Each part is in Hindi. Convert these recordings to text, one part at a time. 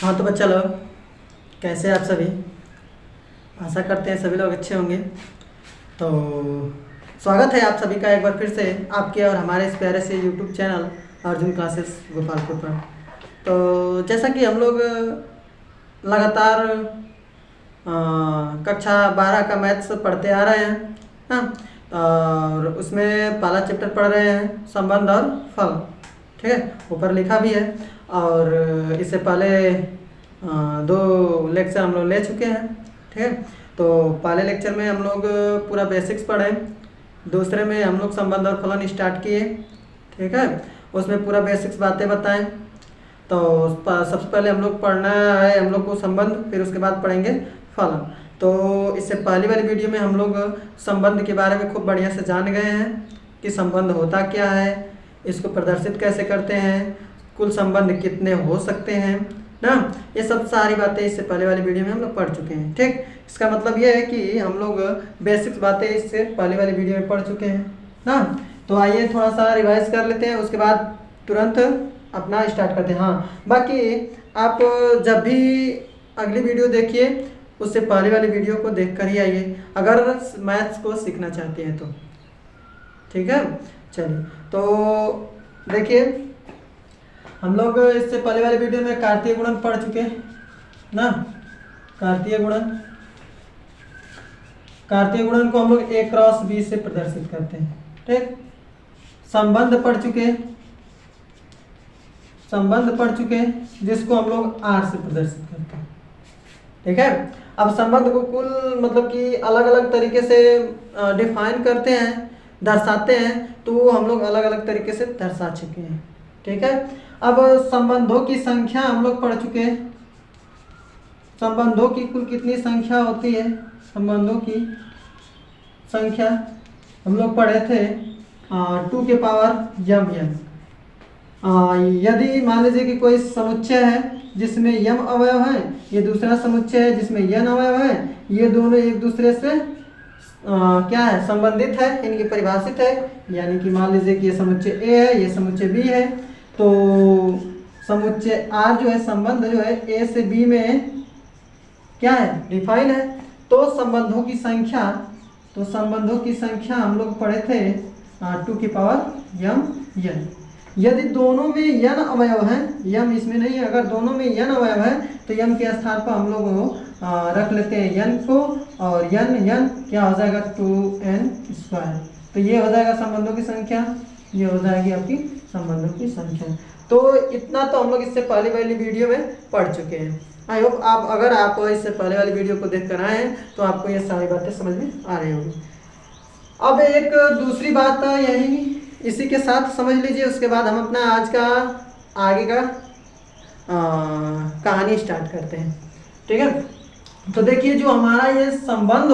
हाँ तो बच्चा लोग, कैसे हैं आप सभी। आशा करते हैं सभी लोग अच्छे होंगे। तो स्वागत है आप सभी का एक बार फिर से आपके और हमारे इस प्यारे से YouTube channel Arjun classes Gopalpur पर। तो जैसा कि हम लोग लगातार कक्षा 12 का मैथ्स पढ़ते आ रहे हैं, हाँ, और उसमें पहला चैप्टर पढ़ रहे हैं संबंध और फल। ठीक है, ऊपर लिखा भी है। और इससे पहले दो लेक्चर हम लोग ले चुके हैं। ठीक है, तो पहले लेक्चर में हम लोग पूरा बेसिक्स पढ़े, दूसरे में हम लोग संबंध और फलन स्टार्ट किए। ठीक है, उसमें पूरा बेसिक्स बातें बताएं। तो सबसे पहले हम लोग पढ़ना है हम लोग को संबंध, फिर उसके बाद पढ़ेंगे फलन। तो इससे पहली वाली वीडियो में हम लोग संबंध के बारे में खूब बढ़िया से जान गए हैं कि संबंध होता क्या है, इसको प्रदर्शित कैसे करते हैं, कुल संबंध कितने हो सकते हैं ना। ये सब सारी बातें इससे पहले वाली वीडियो में हम लोग पढ़ चुके हैं। ठीक, इसका मतलब ये है कि हम लोग बेसिक्स बातें इससे पहले वाली वीडियो में पढ़ चुके हैं ना। तो आइए थोड़ा सा रिवाइज कर लेते हैं, उसके बाद तुरंत अपना स्टार्ट करते हैं। हाँ, बाकी आप जब भी अगली वीडियो देखिए उससे पहले वाली वीडियो को देख कर ही आइए अगर मैथ्स को सीखना चाहते हैं तो। ठीक है, चलिए तो देखिए, हम लोग इससे पहले वाले वीडियो में कार्तीय गुणन पढ़ चुके ना। कार्तीय गुणन को हम लोग a क्रॉस b से प्रदर्शित करते हैं। ठीक, संबंध पढ़ चुके जिसको हम लोग r से प्रदर्शित करते हैं। ठीक है, अब संबंध को कुल मतलब कि अलग अलग तरीके से डिफाइन करते हैं, दर्शाते हैं, तो वो हम लोग अलग अलग तरीके से दर्शा चुके हैं। ठीक है, अब संबंधों की संख्या हम लोग पढ़ चुके हैं। संबंधों की कुल कितनी संख्या होती है, संबंधों की संख्या हम लोग पढ़े थे 2 के पावर m। यदि मान लीजिए कि कोई समुच्चय है जिसमें यम अवयव है, ये दूसरा समुच्चय है जिसमें यन अवयव है, ये दोनों एक दूसरे से क्या है, संबंधित है, इनकी परिभाषित है। यानी कि मान लीजिए कि ये समुच्चय ए है, ये समुच्चय बी है, तो समुच्चय आर जो है, संबंध जो है ए से बी में क्या है, डिफाइन है। तो संबंधों की संख्या हम लोग पढ़े थे 2 की पावर यन। यदि दोनों में यन अवयव है, यम इसमें नहीं है, अगर दोनों में यन अवयव है तो यम के स्थान पर हम लोग रख लेते हैं यन को, और यन क्या हो जाएगा 2n²। तो ये हो जाएगा संबंधों की संख्या, ये हो जाएगी आपकी संबंधों की संख्या। तो इतना तो हम लोग इससे पहले वाली वीडियो में पढ़ चुके हैं। आई होप अगर आप इससे पहले वाली वीडियो को देख कर आए हैं तो आपको ये सारी बातें समझ में आ रही होगी। अब एक दूसरी बात यही इसी के साथ समझ लीजिए, उसके बाद हम अपना आज का आगे का कहानी स्टार्ट करते हैं। ठीक है, तो देखिए, जो हमारा ये संबंध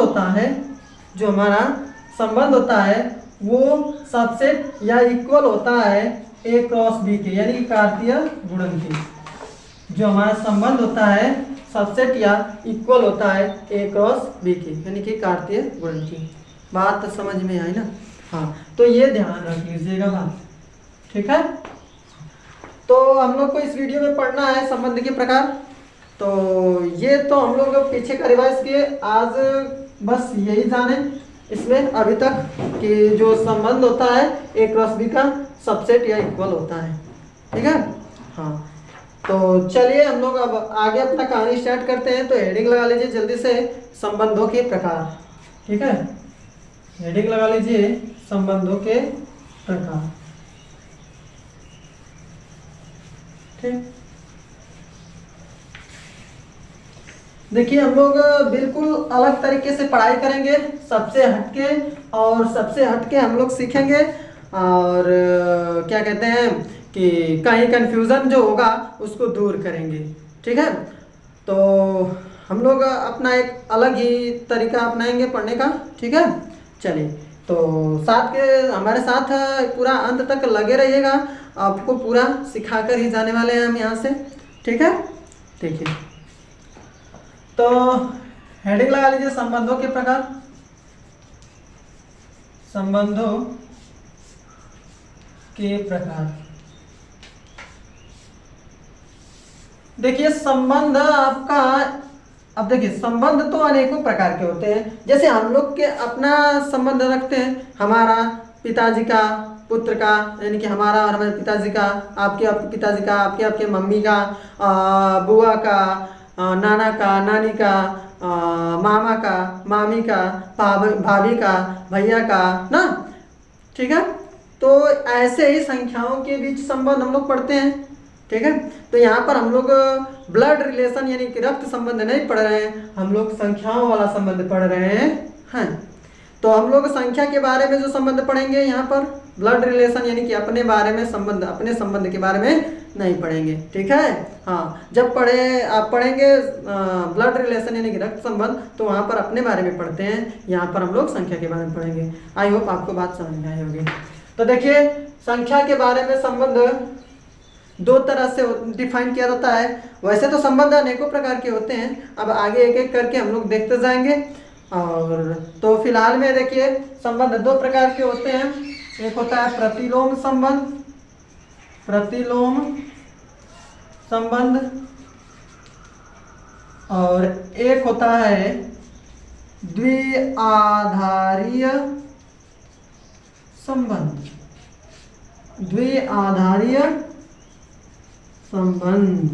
होता है वो सबसेट या इक्वल होता है a क्रॉस b के, यानी कि कार्तीय गुणन के। जो हमारा संबंध होता है सबसेट या इक्वल होता है a क्रॉस b के, यानी कि कार्तीय गुणन की। बात तो समझ में आई ना। हाँ, तो ये ध्यान रख लीजिएगा बात। ठीक है, तो हम लोग को इस वीडियो में पढ़ना है संबंध के प्रकार। तो ये तो हम लोग पीछे का रिवाइज किए, आज बस यही जाने इसमें अभी तक कि जो संबंध होता है a क्रॉस b का सबसेट या इक्वल होता है। ठीक है, हाँ, तो चलिए हम लोग अब आगे अपना कहानी स्टार्ट करते हैं। तो हेडिंग लगा लीजिए जल्दी से, संबंधों के प्रकार। ठीक है, हेडिंग लगा लीजिए संबंधों के प्रकार। ठीक, देखिए हम लोग बिल्कुल अलग तरीके से पढ़ाई करेंगे, सबसे हटके हम लोग सीखेंगे। और क्या कहते हैं कि कहीं कंफ्यूजन जो होगा उसको दूर करेंगे। ठीक है, तो हम लोग अपना एक अलग ही तरीका अपनाएंगे पढ़ने का। ठीक है, चलिए तो हमारे साथ पूरा अंत तक लगे रहिएगा, आपको पूरा सिखा कर ही जाने वाले हैं हम यहाँ से। ठीक है, देखिए तो हेडिंग लगा लीजिए संबंधों के प्रकार। संबंधों के प्रकार। देखिए संबंध आपका, अब देखिए संबंध तो अनेकों प्रकार के होते हैं। जैसे हम लोग के अपना संबंध रखते हैं, हमारा पिताजी का पुत्र का, यानी कि हमारा और हमारे पिताजी का, आपके पिताजी का, आपके मम्मी का, बुआ का, नाना का, नानी का, मामा का, मामी का, भाभी का, भैया का ना, ठीक है। तो ऐसे ही संख्याओं के बीच संबंध हम लोग पढ़ते हैं, ठीक है। तो यहाँ पर हम लोग ब्लड रिलेशन यानी कि रक्त संबंध नहीं पढ़ रहे हैं, हम लोग संख्याओं वाला संबंध पढ़ रहे हैं। तो हम लोग संख्या के बारे में जो संबंध पढ़ेंगे यहाँ पर ब्लड रिलेशन यानी कि अपने बारे में संबंध, अपने संबंध के बारे में नहीं पढ़ेंगे, ठीक है। हाँ, जब आप पढ़ेंगे ब्लड रिलेशन यानी कि रक्त संबंध, तो वहाँ पर अपने बारे में पढ़ते हैं, यहाँ पर हम लोग संख्या के बारे में पढ़ेंगे। आई होप आपको बात समझ में आई होगी। तो देखिए संख्या के बारे में संबंध दो तरह से डिफाइन किया जाता है। वैसे तो संबंध अनेकों प्रकार के होते हैं, अब आगे एक एक करके हम लोग देखते जाएंगे। और तो फिलहाल में देखिए संबंध दो प्रकार के होते हैं, एक होता है प्रतिलोम संबंध, प्रतिलोम संबंध, और एक होता है द्विआधारीय संबंध, द्विआधारीय संबंध,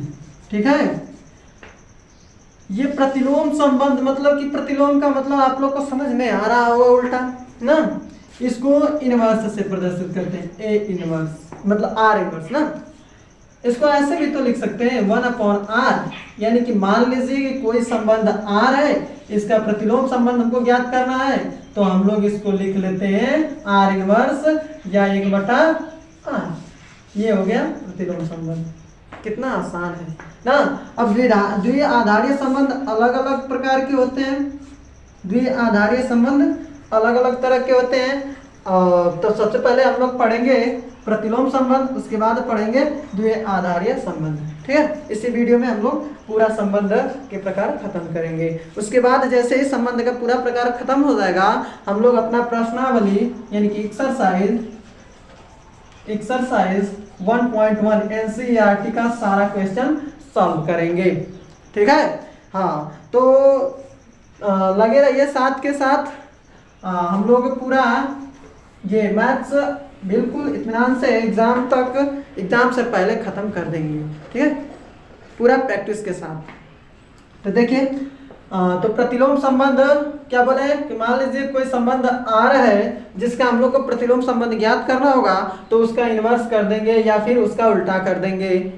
ठीक है। ये प्रतिलोम संबंध मतलब कि प्रतिलोम का मतलब आप लोग को समझ में आ रहा होगा उल्टा ना, इसको इनवर्स से प्रदर्शित करते हैं, ए इनवर्स मतलब आर इनवर्स ना। इसको ऐसे भी तो लिख सकते हैं 1/r, यानी कि मान लीजिए कि कोई संबंध आर है, इसका प्रतिलोम संबंध हमको ज्ञात करना है, तो हम लोग इसको लिख लेते हैं आर इनवर्स या 1/r। ये हो गया प्रतिलोम संबंध, कितना आसान है ना। अब द्विआधारीय संबंध अलग अलग प्रकार के होते हैं, द्विआधारीय संबंध अलग अलग तरह के होते हैं। तो सबसे पहले हम लोग पढ़ेंगे प्रतिलोम संबंध, उसके बाद पढ़ेंगे द्विआधारीय संबंध, ठीक है। इसी वीडियो में हम लोग पूरा संबंध के प्रकार खत्म करेंगे। उसके बाद जैसे ही संबंध का पूरा प्रकार खत्म हो जाएगा, हम लोग अपना प्रश्नावली यानी कि एक्सरसाइज 1.1 एनसीईआरटी का सारा क्वेश्चन सॉल्व करेंगे, ठीक है। हाँ, तो लगे रहिए साथ के साथ। हम लोग पूरा ये मैथ्स बिल्कुल इत्मीनान से एग्जाम से पहले खत्म कर देंगे, ठीक है, पूरा प्रैक्टिस के साथ। तो देखिए तो प्रतिलोम संबंध क्या बोले कि मान लीजिए कोई संबंध आर है जिसका हम लोग को प्रतिलोम संबंध ज्ञात करना होगा, तो उसका इन्वर्स कर देंगे या फिर उसका उल्टा कर देंगे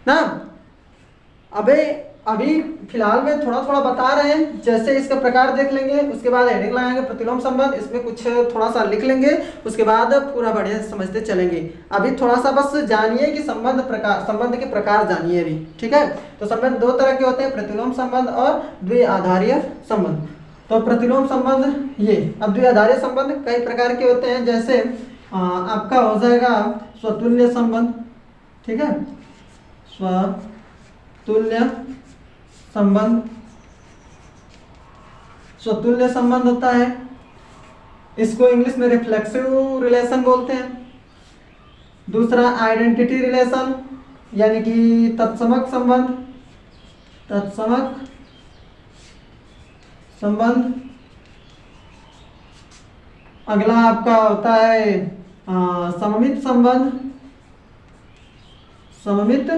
ना। अभी फिलहाल में थोड़ा थोड़ा बता रहे हैं, जैसे इसका प्रकार देख लेंगे, उसके बाद हेडिंग लगाएंगे प्रतिलोम संबंध, इसमें कुछ थोड़ा सा लिख लेंगे, उसके बाद पूरा बढ़िया से समझते चलेंगे। अभी थोड़ा सा बस जानिए कि संबंध के प्रकार जानिए अभी, ठीक है। तो संबंध दो तरह के होते हैं, प्रतिलोम संबंध और द्विआधारीय संबंध। तो प्रतिलोम संबंध ये, अब द्विआधारीय संबंध कई प्रकार के होते हैं, जैसे आपका हो जाएगा स्वतुल्य संबंध, ठीक है, स्वतुल्य संबंध। स्वतुल्य संबंध होता है, इसको इंग्लिश में रिफ्लेक्सिव रिलेशन बोलते हैं। दूसरा आइडेंटिटी रिलेशन यानी कि तत्समक संबंध, तत्समक संबंध। अगला आपका होता है सममित संबंध, सममित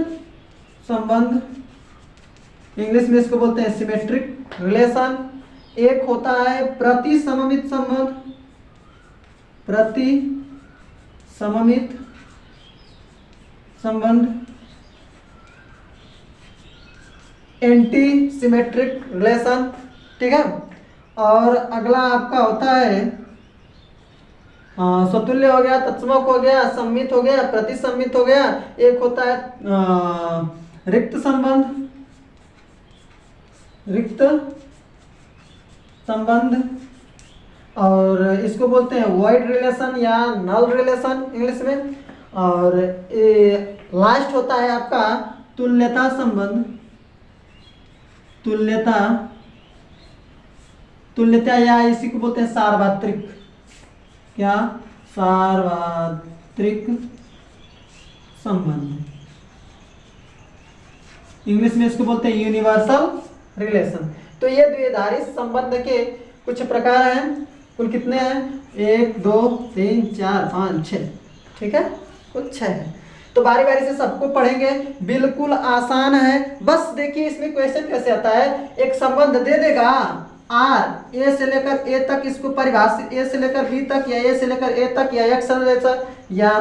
संबंध, इंग्लिश में इसको बोलते हैं सिमेट्रिक रिलेशन। एक होता है प्रति सममित संबंध, प्रति सममित संबंध, एंटी सिमेट्रिक रिलेशन, ठीक है। और अगला आपका होता है स्वतुल्य हो गया, तत्समक हो गया, सम्मित हो गया, प्रतिसम्मित हो गया। एक होता है रिक्त संबंध, रिक्त संबंध, और इसको बोलते हैं वॉइड रिलेशन या नल रिलेशन इंग्लिश में। और लास्ट होता है आपका तुल्यता संबंध, तुल्यता या इसी को बोलते हैं सार्वत्रिक, क्या, सार्वत्रिक संबंध, इंग्लिश में इसको बोलते हैं यूनिवर्सल रिलेशन। तो ये द्विआधारी संबंध के कुछ प्रकार हैं। कुल कितने हैं? 1 2 3 4 5 6। ठीक है, कुल 6 है। तो बारी बारी से सबको पढ़ेंगे, बिल्कुल आसान है। बस देखिए इसमें क्वेश्चन कैसे आता है, एक संबंध दे देगा आर, ए से लेकर ए तक, इसको परिभाषित ए से लेकर बी तक, या ए से लेकर ए तक, या एक्स या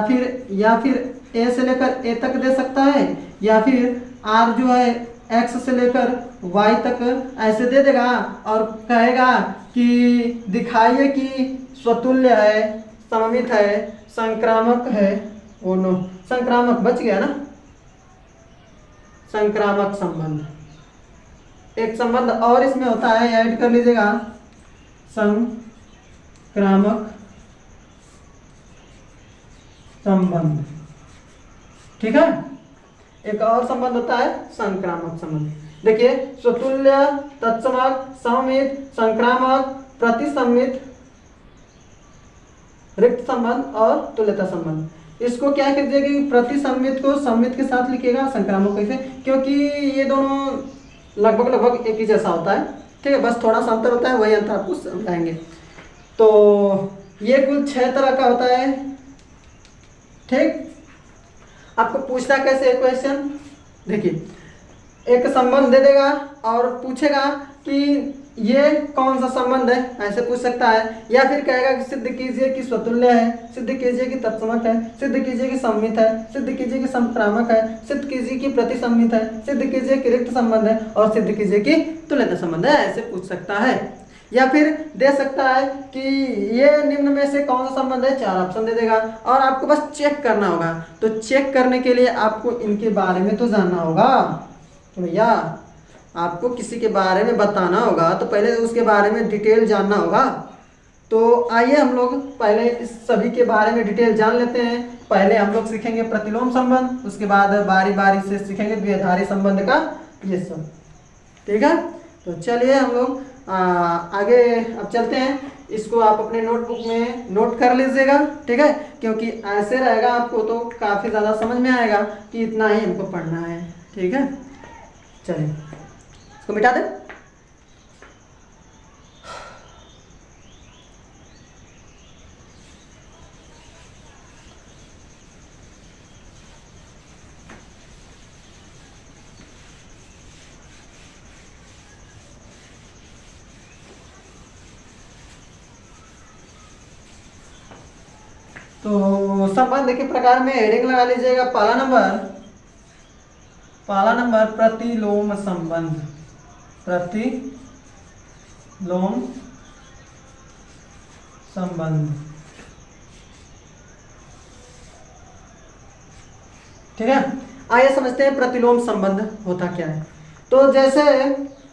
फिर ए से लेकर ए तक दे सकता है, या फिर आर जो है एक्स से लेकर वाई तक ऐसे दे देगा और कहेगा कि दिखाइए कि स्वतुल्य है, सममित है, संक्रामक है। ओ नो, संक्रामक बच गया ना, संक्रामक संबंध। एक संबंध और इसमें होता है, ऐड कर लीजिएगा, संक्रामक संबंध। ठीक है, एक और संबंध होता है संक्रामक संबंध। देखिए, स्वतुल्य, तत्समक, सममित, संक्रामक, प्रतिसम्मित, रिक्त संबंध और तुल्यता संबंध। इसको क्या कीजिए कि प्रतिसम्मित को सम्मित के साथ लिखिएगा, संक्रामक कैसे, क्योंकि ये दोनों लगभग एक ही जैसा होता है। ठीक है, बस थोड़ा सा अंतर होता है, वही अंतर आपको समझाएंगे। तो ये कुल 6 तरह का होता है। ठीक, आपको पूछना कैसे है क्वेश्चन, देखिए एक संबंध दे देगा और पूछेगा कि ये कौन सा संबंध है, ऐसे पूछ सकता है। या फिर कहेगा कि सिद्ध कीजिए कि स्वतुल्य है, सिद्ध कीजिए कि तत्समक है, सिद्ध कीजिए कि सम्मित है, सिद्ध कीजिए कि संक्रामक है, सिद्ध कीजिए कि प्रतिसम्मित है, सिद्ध कीजिए कि रिक्त संबंध है, और सिद्ध कीजिए कि तुल्यता संबंध है, ऐसे पूछ सकता है। या फिर दे सकता है कि ये निम्न में से कौन सा संबंध है, 4 ऑप्शन दे देगा और आपको बस चेक करना होगा। तो चेक करने के लिए आपको इनके बारे में तो जानना होगा। तो भैया आपको किसी के बारे में बताना होगा तो पहले उसके बारे में डिटेल जानना होगा। तो आइए हम लोग पहले इस सभी के बारे में डिटेल जान लेते हैं। पहले हम लोग सीखेंगे प्रतिलोम संबंध, उसके बाद बारी बारी से सीखेंगे द्विआधारी संबंध का ये सब। ठीक है, तो चलिए हम लोग आगे अब चलते हैं। इसको आप अपने नोटबुक में नोट कर लीजिएगा। ठीक है, क्योंकि ऐसे रहेगा आपको तो काफ़ी ज़्यादा समझ में आएगा कि इतना ही हमको पढ़ना है। ठीक है, चलिए इसको मिटा दें। तो संबंध के प्रकार में हेडिंग लगा लीजिएगा। पहला नंबर प्रतिलोम संबंध, प्रतिलोम संबंध। ठीक है, आइए समझते हैं प्रतिलोम संबंध होता क्या है। तो जैसे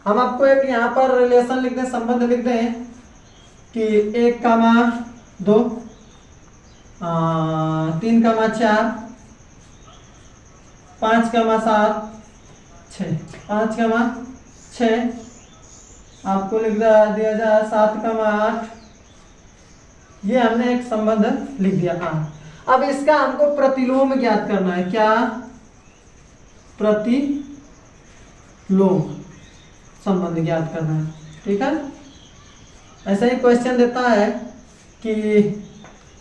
हम आपको एक यहाँ पर रिलेशन लिख दें, संबंध लिख दें कि 1,2 3,4 5,7 6 5,6 आपको लिख दिया जाए 7,8। ये हमने एक संबंध लिख दिया। अब इसका हमको प्रतिलोम ज्ञात करना है। क्या? प्रतिलोम संबंध ज्ञात करना है। ठीक है, ऐसा ही क्वेश्चन देता है कि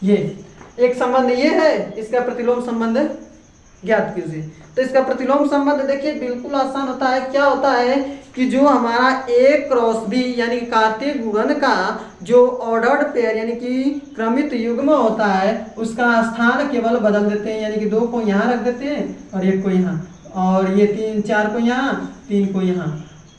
ये एक संबंध ये है, इसका प्रतिलोम संबंध ज्ञात कीजिए। तो इसका प्रतिलोम संबंध देखिए बिल्कुल आसान होता है। क्या होता है कि जो हमारा A क्रॉस B यानी कि कार्तीय गुणन का जो ऑर्डर्ड पेयर यानी कि क्रमित युग्म होता है उसका स्थान केवल बदल देते हैं। यानी कि 2 को यहाँ रख देते हैं और 1 को यहाँ, और ये 3 4 को यहाँ, 3 को यहाँ,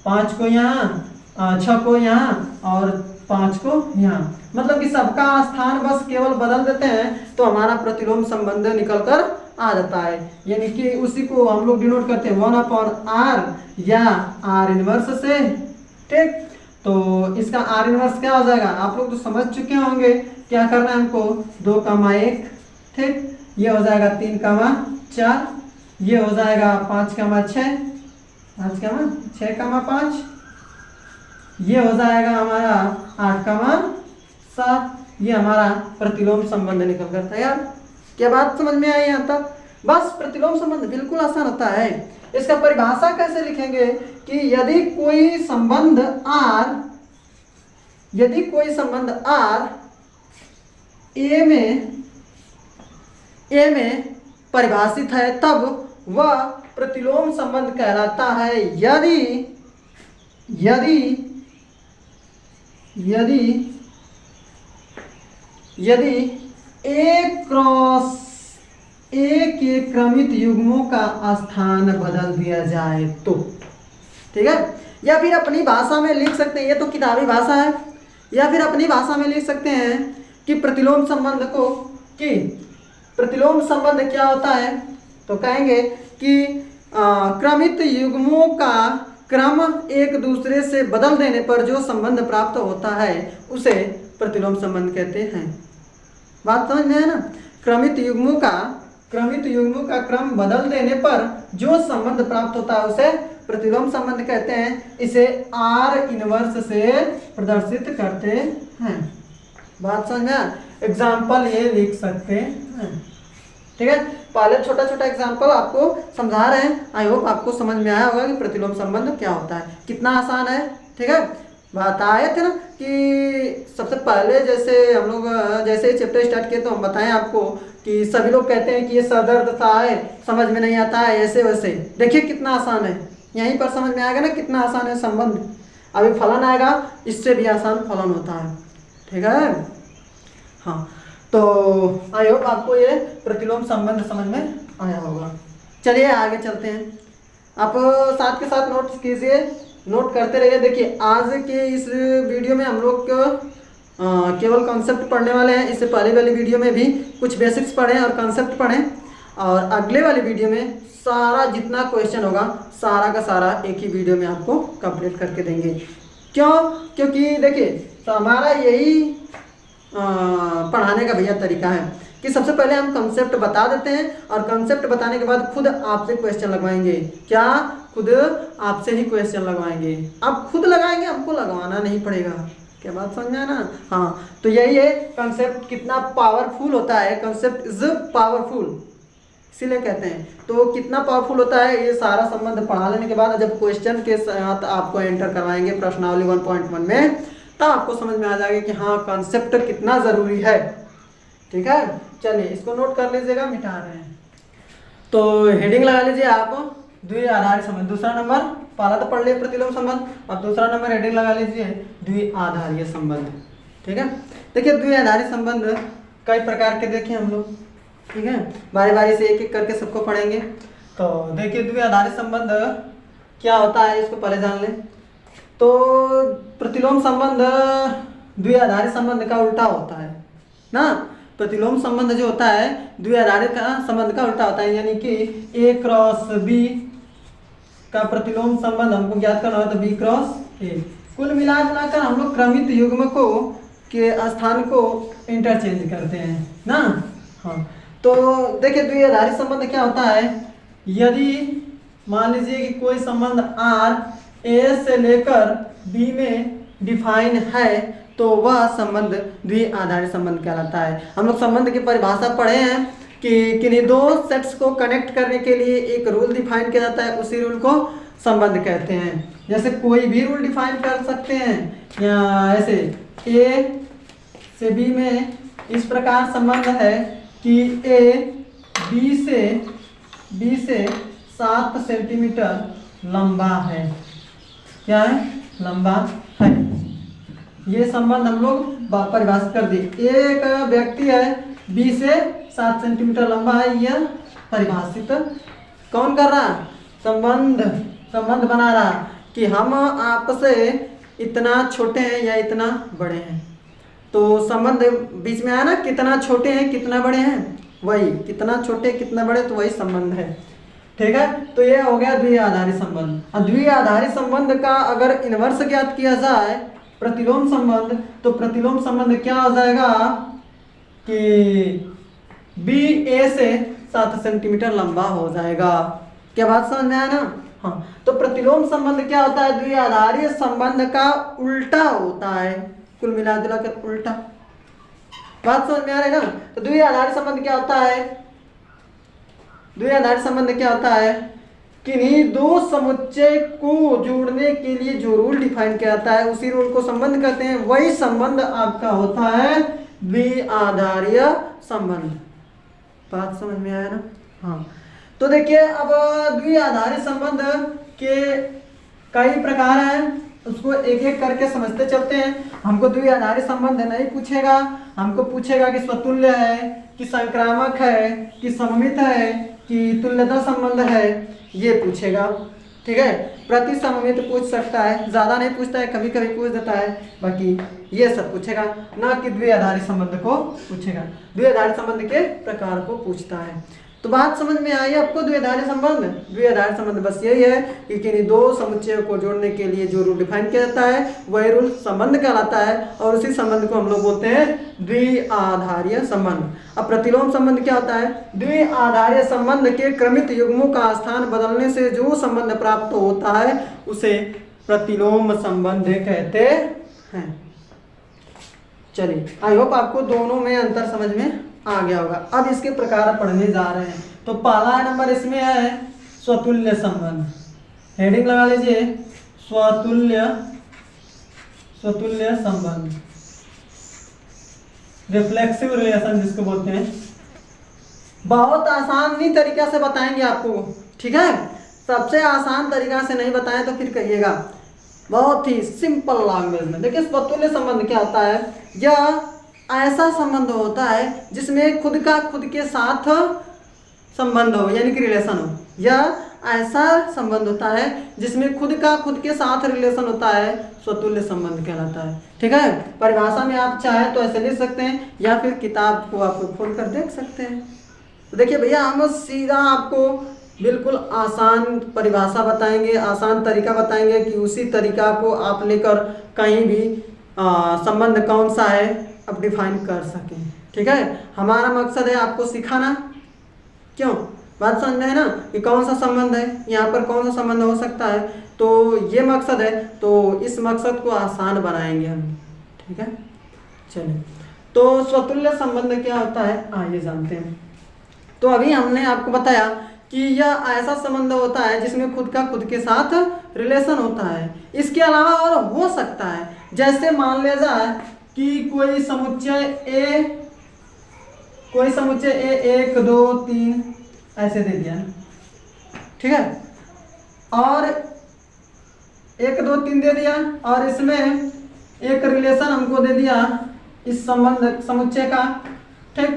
5 को यहाँ, 6 को यहाँ और 5 को यहाँ, मतलब कि सबका स्थान बस केवल बदल देते हैं तो हमारा प्रतिलोम संबंध निकल कर आ जाता है। यानी कि उसी को हम लोग डिनोट करते हैं 1/r या r इनवर्स से। ठीक, तो इसका r इनवर्स क्या हो जाएगा आप लोग तो समझ चुके होंगे। क्या करना है हमको, 2,1। ठीक, ये हो जाएगा 3,4, ये हो जाएगा 5,6, 6,5, ये हो जाएगा हमारा 8,7। ये हमारा प्रतिलोम संबंध निकल कर तैयार। क्या बात समझ में आई यहाँ तक? बस प्रतिलोम संबंध बिल्कुल आसान होता है। इसका परिभाषा कैसे लिखेंगे कि यदि कोई संबंध R ए में परिभाषित है तब वह प्रतिलोम संबंध कहलाता है। यदि ए क्रॉस ए के क्रमित युग्मों का स्थान बदल दिया जाए तो, ठीक है। या फिर अपनी भाषा में लिख सकते हैं, ये तो किताबी भाषा है, या फिर अपनी भाषा में लिख सकते हैं कि प्रतिलोम संबंध क्या होता है, तो कहेंगे कि क्रमित युग्मों का क्रम एक दूसरे से बदल देने पर जो संबंध प्राप्त होता है उसे प्रतिलोम संबंध कहते हैं। बात समझ में है ना। क्रमित युग्मों का क्रम बदल देने पर जो संबंध प्राप्त होता है उसे प्रतिलोम संबंध कहते हैं। इसे R इनवर्स से प्रदर्शित करते हैं। बात समझ में। एग्जाम्पल ये लिख सकते हैं, ठीक है। पहले छोटा छोटा एग्जाम्पल आपको समझा रहे हैं। आई होप आपको समझ में आया होगा कि प्रतिलोम संबंध क्या होता है, कितना आसान है, ठीक है। बताए थे ना कि सबसे पहले जैसे हम लोग जैसे ही चैप्टर स्टार्ट किए तो हम बताएं आपको कि सभी लोग कहते हैं कि ये सरदर्द सा है, समझ में नहीं आता है, ऐसे वैसे। देखिए कितना आसान है, यहीं पर समझ में आएगा ना कितना आसान है संबंध। अभी फलन आएगा, इससे भी आसान फलन होता है, ठीक है। हाँ, तो आई होप आपको ये प्रतिलोम संबंध समझ में आया होगा। चलिए आगे चलते हैं। आप साथ के साथ नोट्स कीजिए, नोट करते रहिए। देखिए आज के इस वीडियो में हम लोग केवल कॉन्सेप्ट पढ़ने वाले हैं। इससे पहले वाली वीडियो में भी कुछ बेसिक्स पढ़ें और कॉन्सेप्ट पढ़ें, और अगले वाली वीडियो में सारा जितना क्वेश्चन होगा सारा का सारा एक ही वीडियो में आपको कंप्लीट करके देंगे। क्यों? क्योंकि देखिए हमारा यही पढ़ाने का भैया तरीका है कि सबसे पहले हम कंसेप्ट बता देते हैं और कंसेप्ट बताने के बाद खुद आपसे क्वेश्चन लगवाएंगे। क्या? खुद आपसे ही क्वेश्चन लगवाएंगे। आप खुद लगाएंगे, हमको लगवाना नहीं पड़ेगा। क्या बात समझ में आया ना। हाँ, तो यही है कंसेप्ट कितना पावरफुल होता है। कंसेप्ट इज पावरफुल, इसीलिए कहते हैं। तो कितना पावरफुल होता है ये सारा संबंध पढ़ा लेने के बाद जब क्वेश्चन के साथ आपको एंटर करवाएंगे प्रश्नावली 1.1 में, तब आपको समझ में आ जाएगा कि हाँ कॉन्सेप्ट कितना ज़रूरी है, ठीक है। चलिए इसको नोट कर लीजिएगा, मिटा रहे हैं। तो हेडिंग लगा लीजिए आप, द्विआधारी संबंध। दूसरा नंबर, पहला तो पढ़ लिया प्रतिलोम संबंध, अब दूसरा नंबर हेडिंग लगा लीजिए द्विआधारीय संबंध, ठीक है। देखिए द्विआधारी संबंध कई प्रकार के देखें हम लोग, ठीक है। बारी बारी से एक एक करके सबको पढ़ेंगे। तो देखिए द्विआधारी संबंध क्या होता है इसको पहले जान लें। तो प्रतिलोम संबंध द्विआधारी संबंध का उल्टा होता है ना। प्रतिलोम संबंध जो होता है द्विआधारी का संबंध का उल्टा होता है, यानी कि A क्रॉस B का प्रतिलोम संबंध हमको ज्ञात करना हो तो B क्रॉस A। कुल मिलाकर हम लोग क्रमित युग्म को के स्थान को इंटरचेंज करते हैं ना। हाँ, तो देखिए द्विआधारी संबंध क्या होता है। यदि मान लीजिए कि कोई संबंध R A से लेकर B में डिफाइन है तो वह संबंध द्विआधारी संबंध कहलाता है। हम लोग संबंध की परिभाषा पढ़े हैं कि किन्हीं दो सेट्स को कनेक्ट करने के लिए एक रूल डिफाइन किया जाता है, उसी रूल को संबंध कहते हैं। जैसे कोई भी रूल डिफाइन कर सकते हैं, या ऐसे A से B में इस प्रकार संबंध है कि A B से 7 सेंटीमीटर लंबा है। क्या है? लंबा है। ये संबंध हम लोग परिभाषित कर दिए। एक व्यक्ति है B से 7 सेंटीमीटर लंबा है, यह परिभाषित कौन कर रहा? संबंध बना रहा कि हम आपस से इतना छोटे हैं या इतना बड़े हैं। तो संबंध बीच में आया ना, कितना छोटे हैं कितना बड़े हैं, वही कितना छोटे कितना बड़े, तो वही संबंध है, ठीक है। तो ये हो गया द्विआधारी संबंध। द्विआधारी संबंध का अगर इनवर्स ज्ञात किया जाए प्रतिलोम संबंध, तो प्रतिलोम संबंध क्या हो जाएगा कि B A से 7 सेंटीमीटर लंबा हो जाएगा। क्या बात समझ में आया ना। हाँ, तो प्रतिलोम संबंध क्या होता है? द्विआधारी संबंध का उल्टा होता है, कुल मिला जुलाकर उल्टा। बात समझ में आ रही है ना। तो द्विआधारी संबंध क्या होता है द्विआधारी संबंध क्या होता है? किन्हीं दो समुच्चय को जोड़ने के लिए जो रूल डिफाइन किया जाता है उसी रूल को संबंध कहते हैं। वही संबंध आपका होता है द्विआधारीय संबंध। बात समझ में आया ना? हाँ, तो देखिए अब द्विआधारी संबंध के कई प्रकार हैं, उसको एक एक करके समझते चलते हैं। हमको द्विआधारी संबंध नहीं पूछेगा, हमको पूछेगा कि स्वतुल्य है कि संक्रामक है कि सममित है कि तुल्यता संबंध है, ये पूछेगा। ठीक है, प्रति सममित पूछ सकता है, ज्यादा नहीं पूछता है, कभी कभी पूछ देता है, बाकी ये सब पूछेगा, ना कि द्विआधारी संबंध को पूछेगा। द्विआधारी संबंध के प्रकार को पूछता है। तो बात समझ में आई आपको? द्विआधारी संबंध, द्विआधारी संबंध बस यही है कि किन्हीं दो समुच्चयों को जोड़ने के लिए जो रूल डिफाइन किया जाता है वही रूल संबंध कहलाता है, और उसी संबंध को हम लोग बोलते हैं द्विआधारीय संबंध। अब प्रतिलोम संबंध क्या होता है? द्विआधारीय संबंध के क्रमित युग्मों का स्थान बदलने से जो संबंध प्राप्त होता है उसे प्रतिलोम संबंध कहते हैं। चलिए, आई होप आपको दोनों में अंतर समझ में आ गया होगा। अब इसके प्रकार पढ़ने जा रहे हैं। तो पहला नंबर इसमें है स्वतुल्य संबंध। हेडिंग लगा लीजिए, स्वतुल्य संबंध, रिफ्लेक्सिव रिलेशन जिसको बोलते हैं। बहुत आसानी तरीका से बताएंगे आपको, ठीक है? सबसे आसान तरीका से नहीं बताएं तो फिर कहिएगा। बहुत ही सिंपल लैंग्वेज में देखिए, स्वतुल्य संबंध क्या होता है? यह ऐसा संबंध होता है जिसमें खुद का खुद के साथ संबंध हो, यानी कि रिलेशन हो। यह ऐसा संबंध होता है जिसमें खुद का खुद के साथ रिलेशन होता है, स्वतुल्य संबंध कहलाता है। ठीक है, परिभाषा में आप चाहें तो ऐसे लिख सकते हैं या फिर किताब को आप खोल कर देख सकते हैं। तो देखिए भैया, हम सीधा आपको बिल्कुल आसान परिभाषा बताएंगे, आसान तरीका बताएंगे कि उसी तरीका को आप लेकर कहीं भी संबंध कौन सा है अब डिफाइन कर सकें। ठीक है, हमारा मकसद है आपको सिखाना। क्यों? बात समझ में है ना कि कौन सा संबंध है, यहाँ पर कौन सा संबंध हो सकता है, तो ये मकसद है। तो इस मकसद को आसान बनाएंगे हम। ठीक है, चलिए, तो स्वतुल्य संबंध क्या होता है आइए जानते हैं। तो अभी हमने आपको बताया कि यह ऐसा संबंध होता है जिसमें खुद का खुद के साथ रिलेशन होता है। इसके अलावा और हो सकता है, जैसे मान लिया जाए कि कोई समुच्चय ए 1 2 3 ऐसे दे दिया, ठीक है, और 1 2 3 दे दिया, और इसमें एक रिलेशन हमको दे दिया इस संबंध समुच्चय का। ठीक,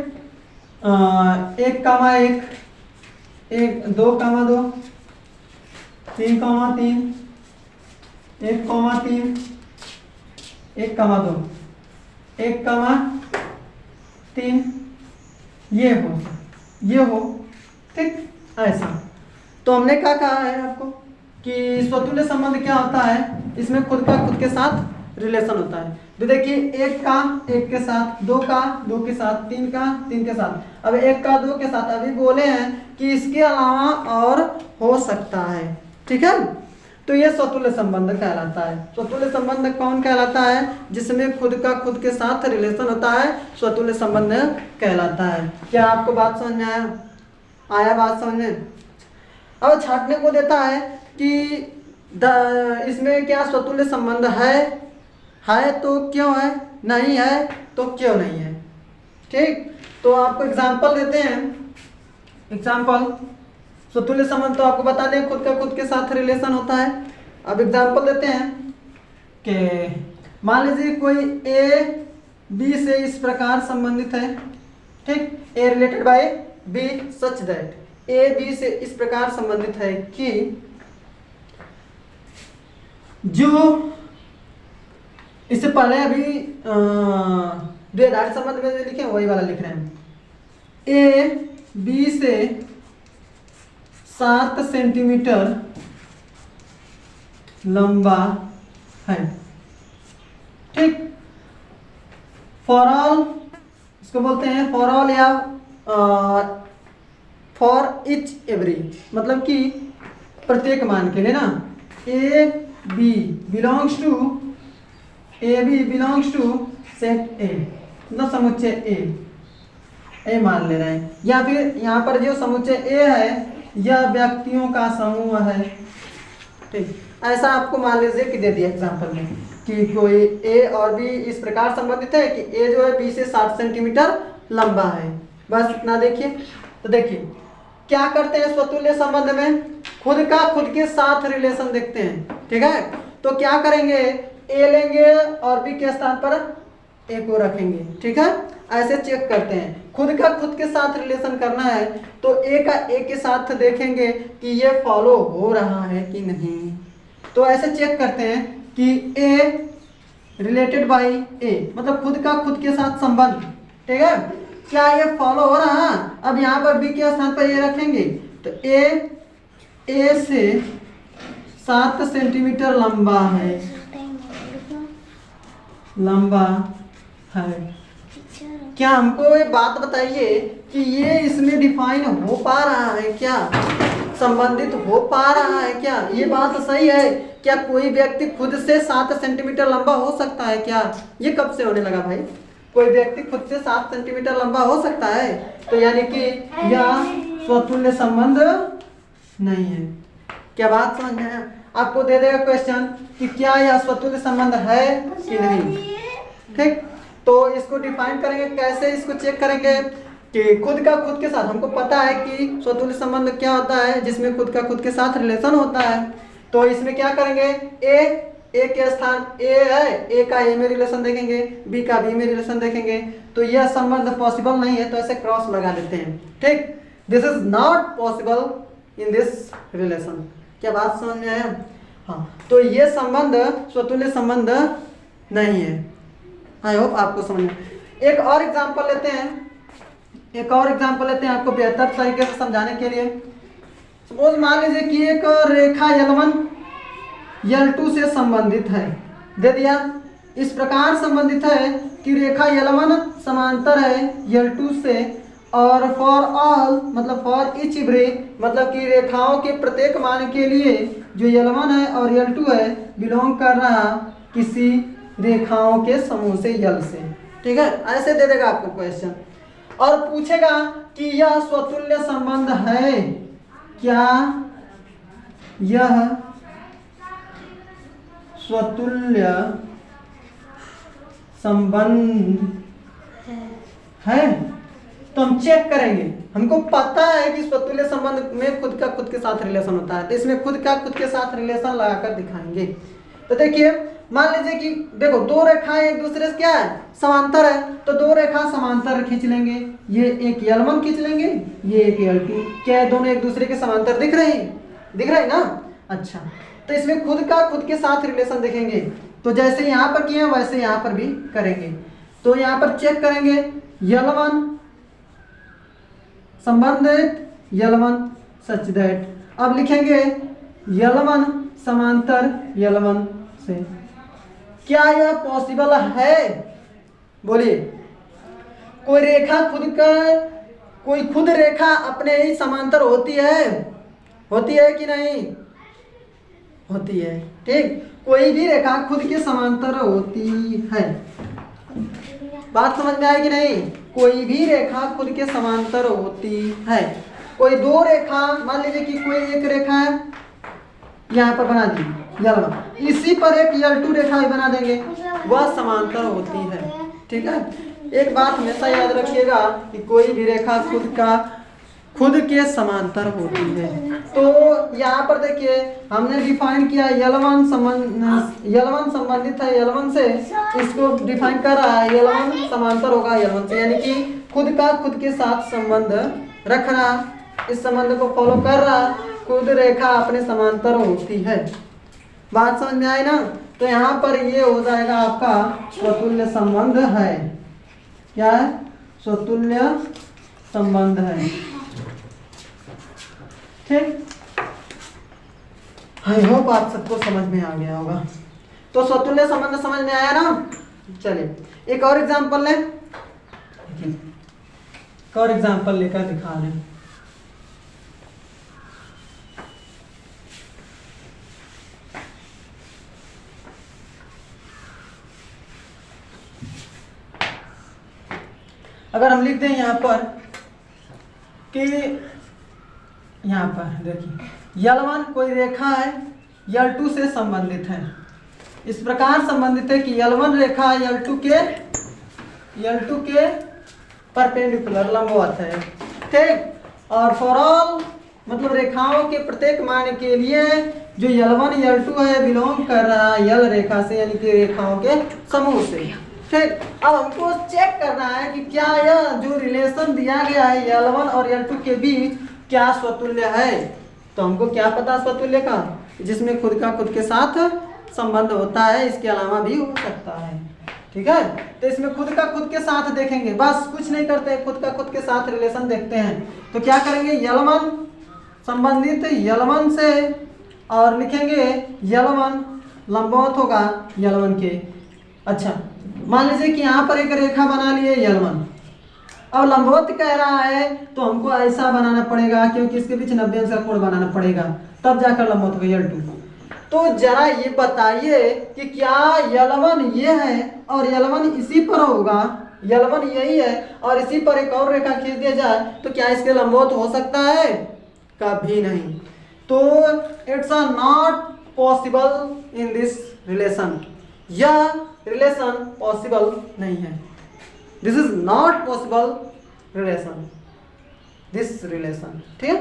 1, 1 2, 2 3, 3 1, 3 1, 2 1, 3 ये हो। ठीक, ऐसा। तो हमने क्या कहा है आपको कि स्वतुल्य संबंध क्या होता है? इसमें खुद का खुद के साथ रिलेशन होता है। तो देखिए, 1 का 1 के साथ, 2 का 2 के साथ, 3 का 3 के साथ। अब 1 का 2 के साथ अभी बोले हैं कि इसके अलावा और हो सकता है। ठीक है, तो ये स्वतुल्य संबंध कहलाता है। स्वतुल्य संबंध कौन कहलाता है? जिसमें खुद का खुद के साथ रिलेशन होता है, स्वतुल्य संबंध कहलाता है। क्या आपको बात समझ में आया बात समझ में? अब छाटने को देता है कि इसमें क्या स्वतुल्य संबंध है तो क्यों है, नहीं है तो क्यों नहीं है। ठीक, तो आपको एग्जाम्पल देते हैं। एग्जाम्पल, स्वतुल्य संबंध तो आपको बता दें खुद का खुद के साथ रिलेशन होता है। अब एग्जाम्पल देते हैं कि मान लीजिए कोई ए बी से इस प्रकार संबंधित है। ठीक, A related by B such that A B से इस प्रकार संबंधित है कि जो इससे पहले अभी द्विआधारी संबंध में लिखे वही वाला लिख रहे हैं। ए बी से 7 सेंटीमीटर लंबा है। ठीक, फॉर ऑल इसको बोलते हैं फॉर ऑल या फॉर इच एवरी, मतलब कि प्रत्येक मान के लिए ना। A b belongs to set A, मतलब समुच्चय ए। ए मान ले रहे हैं, या फिर यहाँ पर जो समुच्चय ए है यह व्यक्तियों का समूह है। ठीक, ऐसा आपको मान लीजिए कि दे दिया एग्जाम्पल में कि कोई ए और बी इस प्रकार संबंधित है कि ए जो है बी से 60 सेंटीमीटर लंबा है। बस इतना देखिए। तो देखिए क्या करते हैं स्वतुल्य संबंध में, खुद का खुद के साथ रिलेशन देखते हैं। ठीक है, तो क्या करेंगे, ए लेंगे और बी के स्थान पर ए को रखेंगे। ठीक है, ऐसे चेक करते हैं। खुद का खुद के साथ रिलेशन करना है तो ए का ए के साथ देखेंगे कि ये फॉलो हो रहा है कि नहीं। तो ऐसे चेक करते हैं कि ए रिलेटेड बाई ए, मतलब खुद का खुद के साथ संबंध। ठीक है, क्या ये फॉलो हो रहा है। अब यहाँ पर बी के स्थान पर ए रखेंगे तो ए से 7 सेंटीमीटर लंबा है, लंबा है। क्या हमको एक बात बताइए कि ये इसमें डिफाइन हो पा रहा है क्या, संबंधित हो पा रहा है क्या, ये बात सही है क्या। कोई व्यक्ति खुद से 7 सेंटीमीटर लंबा हो सकता है क्या, ये कब से होने लगा भाई, कोई व्यक्ति खुद से 7 सेंटीमीटर लंबा हो सकता है। तो यानी कि यह स्वतुल्य संबंध नहीं है। क्या बात समझ में है। आपको दे देगा क्वेश्चन कि क्या यह स्वतुल्य संबंध है कि नहीं। ठीक, तो इसको डिफाइन करेंगे, कैसे इसको चेक करेंगे कि खुद का खुद के साथ। हमको पता है कि स्वतुल्य संबंध क्या होता है, जिसमें खुद का खुद के साथ रिलेशन होता है। तो इसमें क्या करेंगे, ए के स्थान ए है, ए का ए में रिलेशन देखेंगे, बी का बी में रिलेशन देखेंगे। तो यह संबंध पॉसिबल नहीं है, तो ऐसे क्रॉस लगा देते हैं। ठीक, this is not possible in this relation. क्या बात समझ में आया। हाँ, तो ये संबंध स्वतुल्य संबंध नहीं है। आई होप आपको समझ में। एक और एग्जांपल लेते हैं, आपको बेहतर तरीके से समझाने के लिए। सपोज मान लीजिए कि एक रेखा L1 L2 से संबंधित है, दे दिया। इस प्रकार संबंधित है कि रेखा L1 समांतर है L2 से, और फॉर ऑल मतलब फॉर ईच एवरी मतलब कि रेखाओं के प्रत्येक मान के लिए जो L1 है और L2 है बिलोंग कर रहा किसी रेखाओं के समूह से यल से। ठीक है, ऐसे दे देगा आपको क्वेश्चन और पूछेगा कि यह स्वतुल्य संबंध है क्या, यह स्वतुल्य संबंध है। तो हम चेक करेंगे, हमको पता है कि स्वतुल्य संबंध में खुद का खुद के साथ रिलेशन होता है, तो इसमें खुद का खुद के साथ रिलेशन लगाकर दिखाएंगे। तो देखिए मान लीजिए कि देखो दो रेखाएं एक दूसरे से क्या है, समांतर है। तो दो रेखा समांतर खींच लेंगे, ये एक L1 खींच लेंगे, ये एक L2। क्या है, दोनों एक दूसरे के समांतर दिख रही ना। अच्छा, तो इसमें खुद का खुद के साथ रिलेशन देखेंगे। तो जैसे यहाँ पर किए वैसे यहाँ पर भी करेंगे। तो यहाँ पर चेक करेंगे L1 संबंधित L1 सच दैट, अब लिखेंगे L1 समांतर L1 से। क्या यह पॉसिबल है, बोलिए। कोई रेखा कोई खुद रेखा अपने ही समांतर होती है कि नहीं, होती है। ठीक, कोई भी रेखा खुद के समांतर होती है। बात समझ में आई कि नहीं, कोई भी रेखा खुद के समांतर होती है। कोई दो रेखा मान लीजिए कि कोई एक रेखा है यहाँ पर बना दी L1, इसी पर एक L2 रेखा भी बना देंगे, वह समांतर होती है। ठीक है, एक बात हमेशा याद रखिएगा कि कोई भी रेखा खुद के समांतर होती है। तो यहाँ पर देखिए हमने डिफाइन किया L1 संबंधित है L1 से, इसको डिफाइन कर रहा है L1 समांतर होगा L1 से, यानी कि खुद का खुद के साथ संबंध रख रहा, इस संबंध को फॉलो कर रहा, खुद रेखा अपने समांतर होती है। बात समझ में आई ना। तो यहाँ पर ये हो जाएगा आपका स्वतुल्य संबंध है। क्या है, स्वतुल्य संबंध है। ठीक, आई होप आप सबको समझ में आ गया होगा। तो स्वतुल्य संबंध समझ में आया ना। चलिए एक और एग्जांपल लें, एक और एग्जांपल लेकर दिखा लें। अगर हम लिख दें यहाँ पर कि यहाँ पर देखिए L1 कोई रेखा है L2 से संबंधित है, इस प्रकार संबंधित है कि L1 रेखा L2 के परपेंडिकुलर लंबवत है, ठीक। और फॉर ऑल मतलब रेखाओं के प्रत्येक मान के लिए जो L1 L2 है बिलोंग कर रहा है L रेखा से, यानी कि रेखाओं के समूह से, ठीक। अब हमको चेक करना है कि क्या यह जो रिलेशन दिया गया है L1 और L2 के बीच क्या स्वतुल्य है। तो हमको क्या पता स्वतुल्य का, जिसमें खुद का खुद के साथ संबंध होता है, इसके अलावा भी हो सकता है, ठीक है। तो इसमें खुद का खुद के साथ देखेंगे, बस कुछ नहीं करते, खुद का खुद के साथ रिलेशन देखते हैं। तो क्या करेंगे, L1 संबंधित L1 से और लिखेंगे L1 लंबवत होगा L1 के। अच्छा मान लीजिए कि यहाँ पर एक रेखा बना लिए L1, अब लंबवत कह रहा है तो हमको ऐसा बनाना पड़ेगा, क्योंकि इसके बीच 90 अंश का कोण बनाना पड़ेगा, तब जाकर लंबवत होगा L2। तो जरा ये बताइए कि क्या L1 ये है और L1 इसी पर होगा, L1 यही है और इसी पर एक और रेखा खींच दिया जाए तो क्या इसके लंबवत हो सकता है? कभी नहीं। तो it's a not possible in this relation, यह रिलेशन पॉसिबल नहीं है। This is not possible relation, this relation, ठीक है,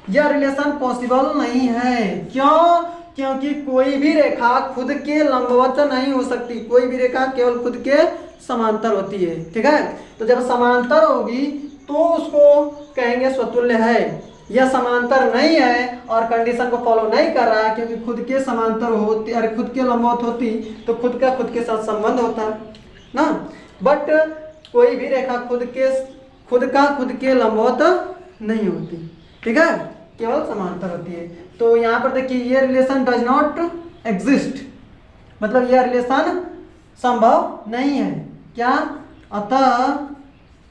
यह रिलेशन पॉसिबल नहीं है। क्यों? क्योंकि कोई भी रेखा खुद के लंबवत नहीं हो सकती, कोई भी रेखा केवल खुद के समांतर होती है, ठीक है। तो जब समांतर होगी तो उसको कहेंगे स्वतुल्य है। यह समांतर नहीं है और कंडीशन को फॉलो नहीं कर रहा है, क्योंकि खुद के समांतर होती, अरे खुद के लंबवत होती तो खुद का खुद के साथ संबंध होता ना। बट कोई भी रेखा खुद का खुद के लंबवत नहीं होती, ठीक है, केवल समांतर होती है। तो यहाँ पर देखिए ये रिलेशन डज नॉट एग्जिस्ट, मतलब यह रिलेशन संभव नहीं है। क्या?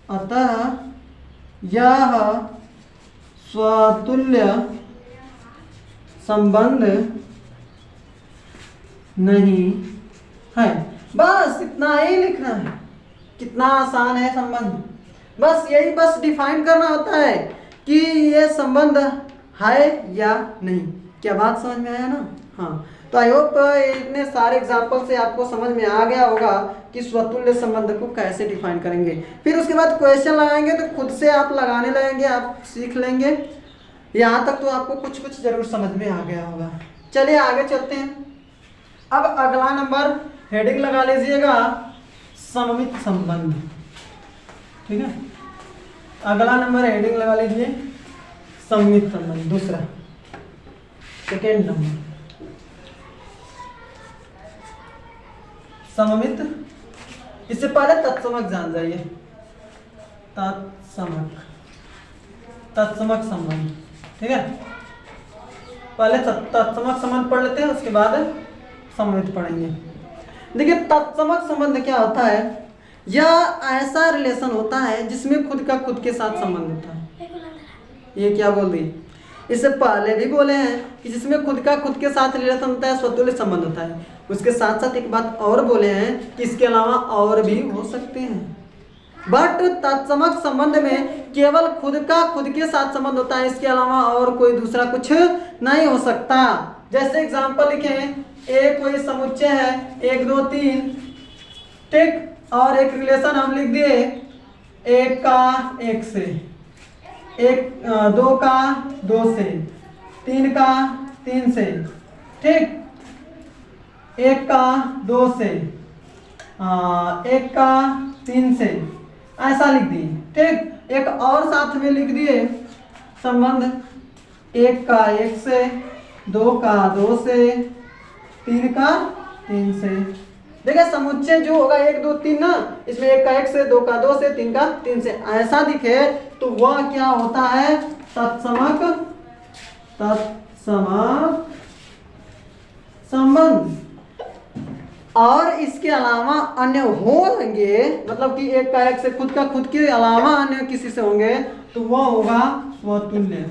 अतः यह स्वतुल्य संबंध नहीं है। बस इतना ही लिखना है, कितना आसान है संबंध, बस यही बस डिफाइन करना होता है कि ये संबंध है या नहीं। क्या बात समझ में आया ना? हाँ, तो आई होप इतने सारे एग्जाम्पल से आपको समझ में आ गया होगा कि स्वतुल्य संबंध को कैसे डिफाइन करेंगे। फिर उसके बाद क्वेश्चन लगाएंगे तो खुद से आप लगाने लगेंगे, आप सीख लेंगे। यहाँ तक तो आपको कुछ कुछ जरूर समझ में आ गया होगा। चलिए आगे चलते हैं। अब अगला नंबर हेडिंग लगा लीजिएगा, सममित संबंध, ठीक है। अगला नंबर हेडिंग लगा लीजिए सममित संबंध, दूसरा सेकेंड नंबर सममित। इससे पहले तत्समक जान जाइए, तत्समक संबंध, ठीक है। पहले तत्समक संबंध पढ़ लेते हैं, उसके बाद सममित पढ़ेंगे। देखिए तत्समक संबंध क्या होता है, यह ऐसा रिलेशन होता है जिसमें खुद का खुद के साथ संबंध होता है। ये क्या बोल दी, इससे पहले भी बोले हैं कि जिसमें खुद का खुद के साथ रिलेशन होता है स्वतुल्य संबंध होता है। उसके साथ साथ एक बात और बोले हैं कि इसके अलावा और भी हो सकते हैं, बट तत्समक संबंध में केवल खुद का खुद के साथ संबंध होता है, इसके अलावा और कोई दूसरा कुछ नहीं हो सकता। जैसे एग्जांपल लिखें, एक कोई समुच्चय है 1 2 3, ठीक, और एक रिलेशन हम लिख दिए 1 का 1 से, 2 का 2 से, 3 का 3 से, ठीक, 1 का 2 से, 1 का 3 से, ऐसा लिख दिए, ठीक। एक और साथ में लिख दिए संबंध 1 का 1 से, 2 का 2 से, 3 का 3 से। देखिए समुच्चय जो होगा 1 2 3 ना, इसमें 1 का 1 से, 2 का 2 से, 3 का 3 से ऐसा दिखे तो वह क्या होता है, तत्समक संबंध। और इसके अलावा अन्य होंगे, मतलब कि 1 का 1 से खुद का खुद के अलावा अन्य किसी से होंगे तो वह होगा स्वतुल्य।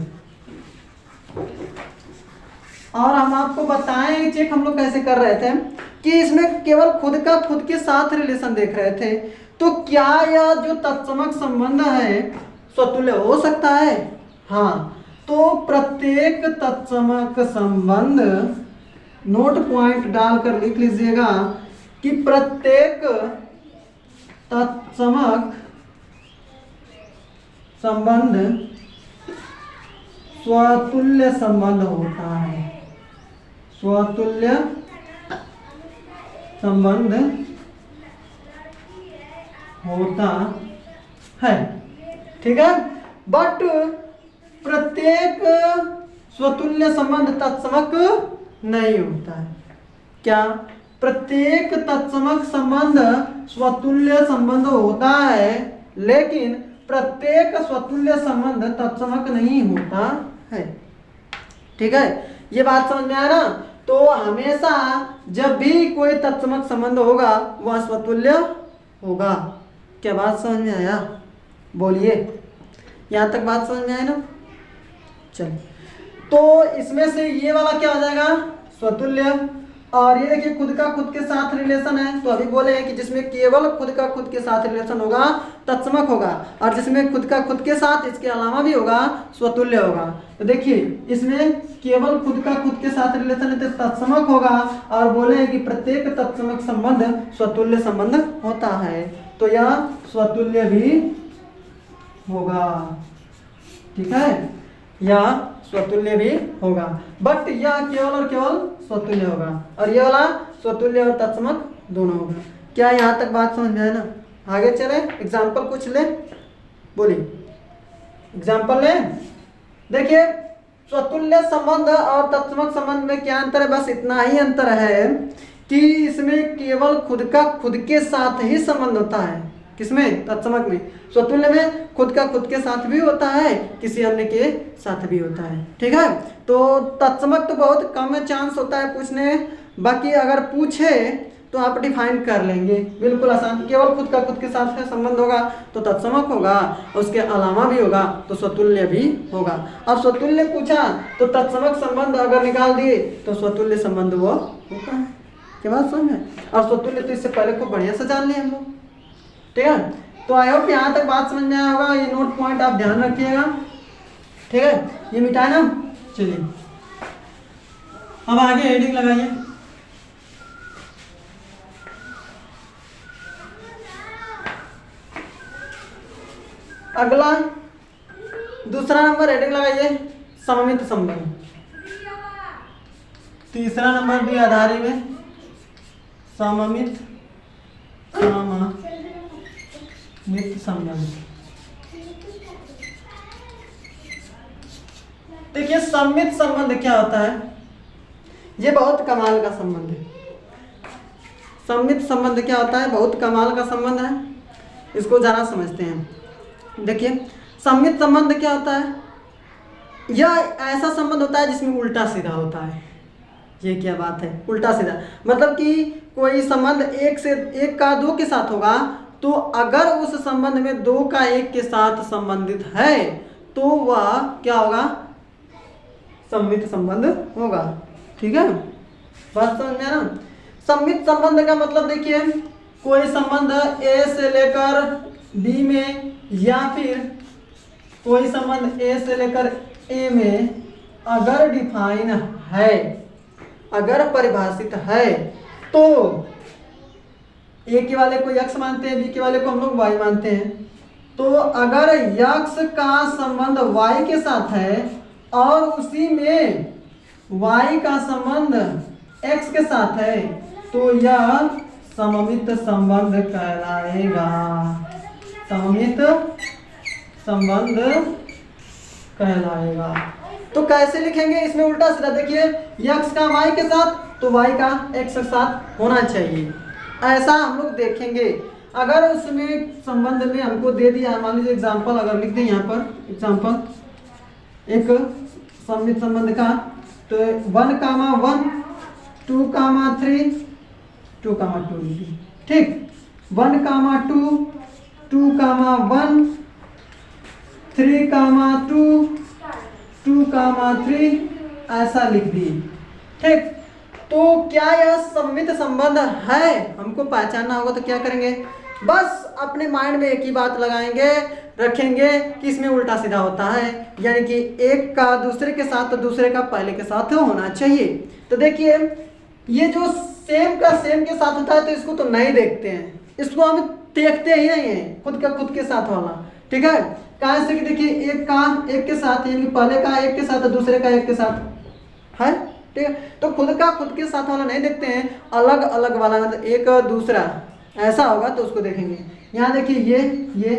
और हम आपको बताएं, चेक हम लोग कैसे कर रहे थे कि इसमें केवल खुद का खुद के साथ रिलेशन देख रहे थे, तो क्या यह जो तत्समक संबंध है स्वतुल्य हो सकता है? हाँ, तो प्रत्येक तत्समक संबंध, नोट पॉइंट डालकर लिख लीजिएगा कि प्रत्येक तत्समक संबंध स्वतुल्य संबंध होता है, स्वतुल्य संबंध होता है, ठीक है। बट प्रत्येक स्वतुल्य संबंध तत्समक नहीं होता है। क्या? प्रत्येक तत्समक संबंध स्वतुल्य संबंध होता है, लेकिन प्रत्येक स्वतुल्य संबंध तत्समक नहीं होता है, ठीक है। ये बात समझ में आया ना? तो हमेशा जब भी कोई तत्समक संबंध होगा वह स्वतुल्य होगा। क्या बात समझ में आया? बोलिए, यहाँ तक बात समझ में आया ना? चलिए, तो इसमें से ये वाला क्या हो जाएगा? स्वतुल्य। और ये देखिए खुद का खुद के साथ रिलेशन है, तो अभी बोले हैं कि जिसमें केवल खुद का खुद के साथ रिलेशन होगा तत्समक होगा, और जिसमें खुद का खुद के साथ इसके अलावा भी होगा स्वतुल्य होगा। तो देखिए इसमें केवल खुद का खुद के साथ रिलेशन है तो तत्समक होगा, और बोले हैं कि प्रत्येक तत्समक संबंध स्वतुल्य संबंध होता है, तो यह स्वतुल्य भी होगा, ठीक है, या स्वतुल्य भी होगा। बट यह केवल और केवल स्वतुल्य होगा, और ये वाला स्वतुल्य और तत्समक दोनों होगा। क्या यहाँ तक बात समझ में आए ना? आगे चले, एग्जाम्पल कुछ ले, बोलिए एग्जाम्पल ले। देखिए स्वतुल्य संबंध और तत्समक संबंध में क्या अंतर है? बस इतना ही अंतर है कि इसमें केवल खुद का खुद के साथ ही संबंध होता है। किसमें? तत्समक में। स्वतुल्य में खुद का खुद के साथ भी होता है, किसी अन्य के साथ भी होता है, ठीक है। तो तत्समक तो बहुत कम चांस होता है पूछने, बाकी अगर पूछे तो आप डिफाइन कर लेंगे, बिल्कुल आसान। केवल खुद का खुद के साथ है संबंध होगा तो तत्समक होगा, उसके अलावा भी होगा तो स्वतुल्य भी होगा। अब स्वतुल्य पूछा तो तत्समक संबंध अगर निकाल दिए तो स्वतुल्य संबंध वो होता है। क्या बात समझ में? और स्वतुल्य तो इससे पहले खूब बढ़िया से जान लिए हम लोग, ठीक है। तो आई होप यहाँ तक बात समझ में आया होगा। ये नोट पॉइंट आप ध्यान रखिएगा, ठीक है। ये मिटाए ना? चलिए अब आगे हेडिंग लगाइए। अगला दूसरा नंबर हेडिंग लगाइए, सममित संबंध। तीसरा नंबर भी आधारी में सममित संबंध। देखिए सममित संबंध क्या होता है? ये बहुत कमाल का संबंध है। सममित संबंध क्या होता है? बहुत कमाल का संबंध है, इसको जरा समझते हैं। देखिए सममित संबंध क्या होता है? यह ऐसा संबंध होता है जिसमें उल्टा सीधा होता है। ये क्या बात है? उल्टा सीधा मतलब कि कोई संबंध एक का दो के साथ होगा, तो अगर उस संबंध में दो का एक के साथ संबंधित है तो वह क्या होगा? सममित संबंध होगा, ठीक है। बात समझ में आया ना? सममित संबंध का मतलब देखिए कोई संबंध ए से लेकर बी में, या फिर कोई संबंध ए से लेकर ए में अगर डिफाइन है, अगर परिभाषित है, तो ए के वाले को x मानते हैं, बी के वाले को हम लोग y मानते हैं। तो अगर x का संबंध y के साथ है और उसी में y का संबंध x के साथ है तो यह सममित संबंध कहलाएगा। सममित संबंध कहलाएगा। तो कैसे लिखेंगे? इसमें उल्टा सीधा देखिए, x का y के साथ तो y का x के साथ होना चाहिए, ऐसा हम लोग देखेंगे। अगर उसमें संबंध में हमको दे दिया, मान लीजिए एग्जाम्पल अगर लिख दें यहाँ पर, एग्जाम्पल एक सममित संबंध का, तो 1,1 2,3 2,2, ठीक। 1,2 2,1 3,2 2,3 ऐसा लिख दिए, ठीक। तो क्या यह सममित संबंध है? हमको पहचानना होगा तो क्या करेंगे? बस अपने माइंड में एक ही बात लगाएंगे, रखेंगे कि इसमें उल्टा सीधा होता है, यानी कि एक का दूसरे के साथ तो दूसरे का पहले के साथ होना चाहिए। तो देखिए ये जो सेम का सेम के साथ होता है तो इसको तो नहीं देखते हैं, इसको हम देखते ही नहीं है, खुद का खुद के साथ वाला। ठीक है, कहाँ से कि देखिए एक का एक के साथ, यानी कि पहले का एक के साथ दूसरे का एक के साथ है। ठीक है, तो खुद का खुद के साथ वाला नहीं देखते हैं, अलग अलग वाला, मतलब एक दूसरा ऐसा होगा तो उसको देखेंगे। यहाँ देखिए ये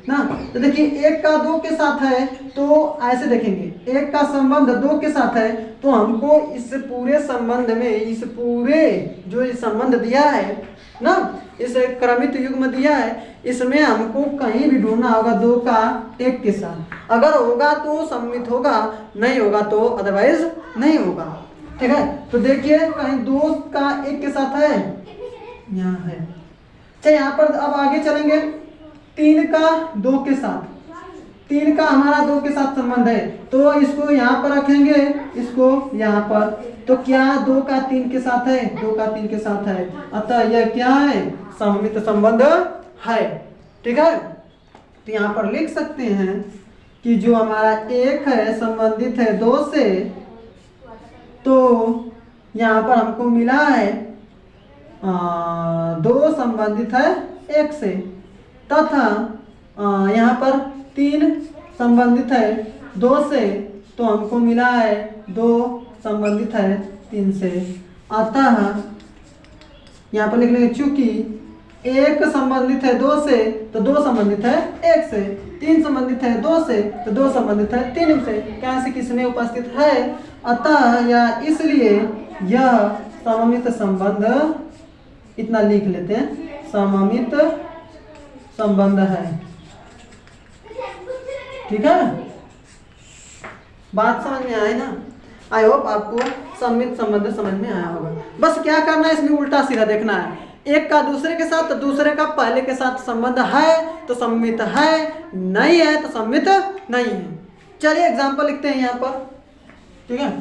ना, तो देखिए एक का दो के साथ है तो ऐसे देखेंगे, एक का संबंध दो के साथ है तो हमको इस पूरे संबंध में, इस पूरे जो ये संबंध दिया है ना, इस क्रमित युग्म दिया है, इसमें हमको कहीं भी ढूंढना होगा दो का एक के साथ। अगर होगा तो सम्मित होगा, नहीं होगा तो अदरवाइज नहीं होगा। ठीक है, तो देखिए कहीं दो का एक के साथ है, यहाँ है। अच्छा यहाँ पर अब आगे चलेंगे, तीन का दो के साथ, तीन का हमारा दो के साथ संबंध है तो इसको यहाँ पर रखेंगे, इसको यहाँ पर, तो क्या दो का तीन के साथ है, दो का तीन के साथ है, अतः यह क्या है, सममित संबंध है। ठीक है, तो यहाँ पर लिख सकते हैं कि जो हमारा एक है संबंधित है दो से, तो यहाँ पर हमको मिला है दो संबंधित है एक से, तथा यहाँ पर तीन संबंधित है दो से, तो हमको मिला है दो संबंधित है तीन से। अतः यहाँ पर लिख लेंगे चूंकि एक संबंधित है दो से तो दो संबंधित है एक से, तीन संबंधित है दो से तो दो संबंधित है तीन से, क्या से किसमें उपस्थित है, अतः या इसलिए यह सममित संबंध, इतना लिख लेते हैं, सममित संबंध है। ठीक है, बात समझ में आई ना? आई होप आपको सममित संबंध समझ में आया होगा। बस क्या करना है, इसमें उल्टा सीधा देखना है, एक का दूसरे के साथ तो दूसरे का पहले के साथ संबंध है तो सम्मित है, नहीं है तो सम्मित नहीं है। चलिए एग्जाम्पल लिखते हैं यहाँ पर। ठीक है,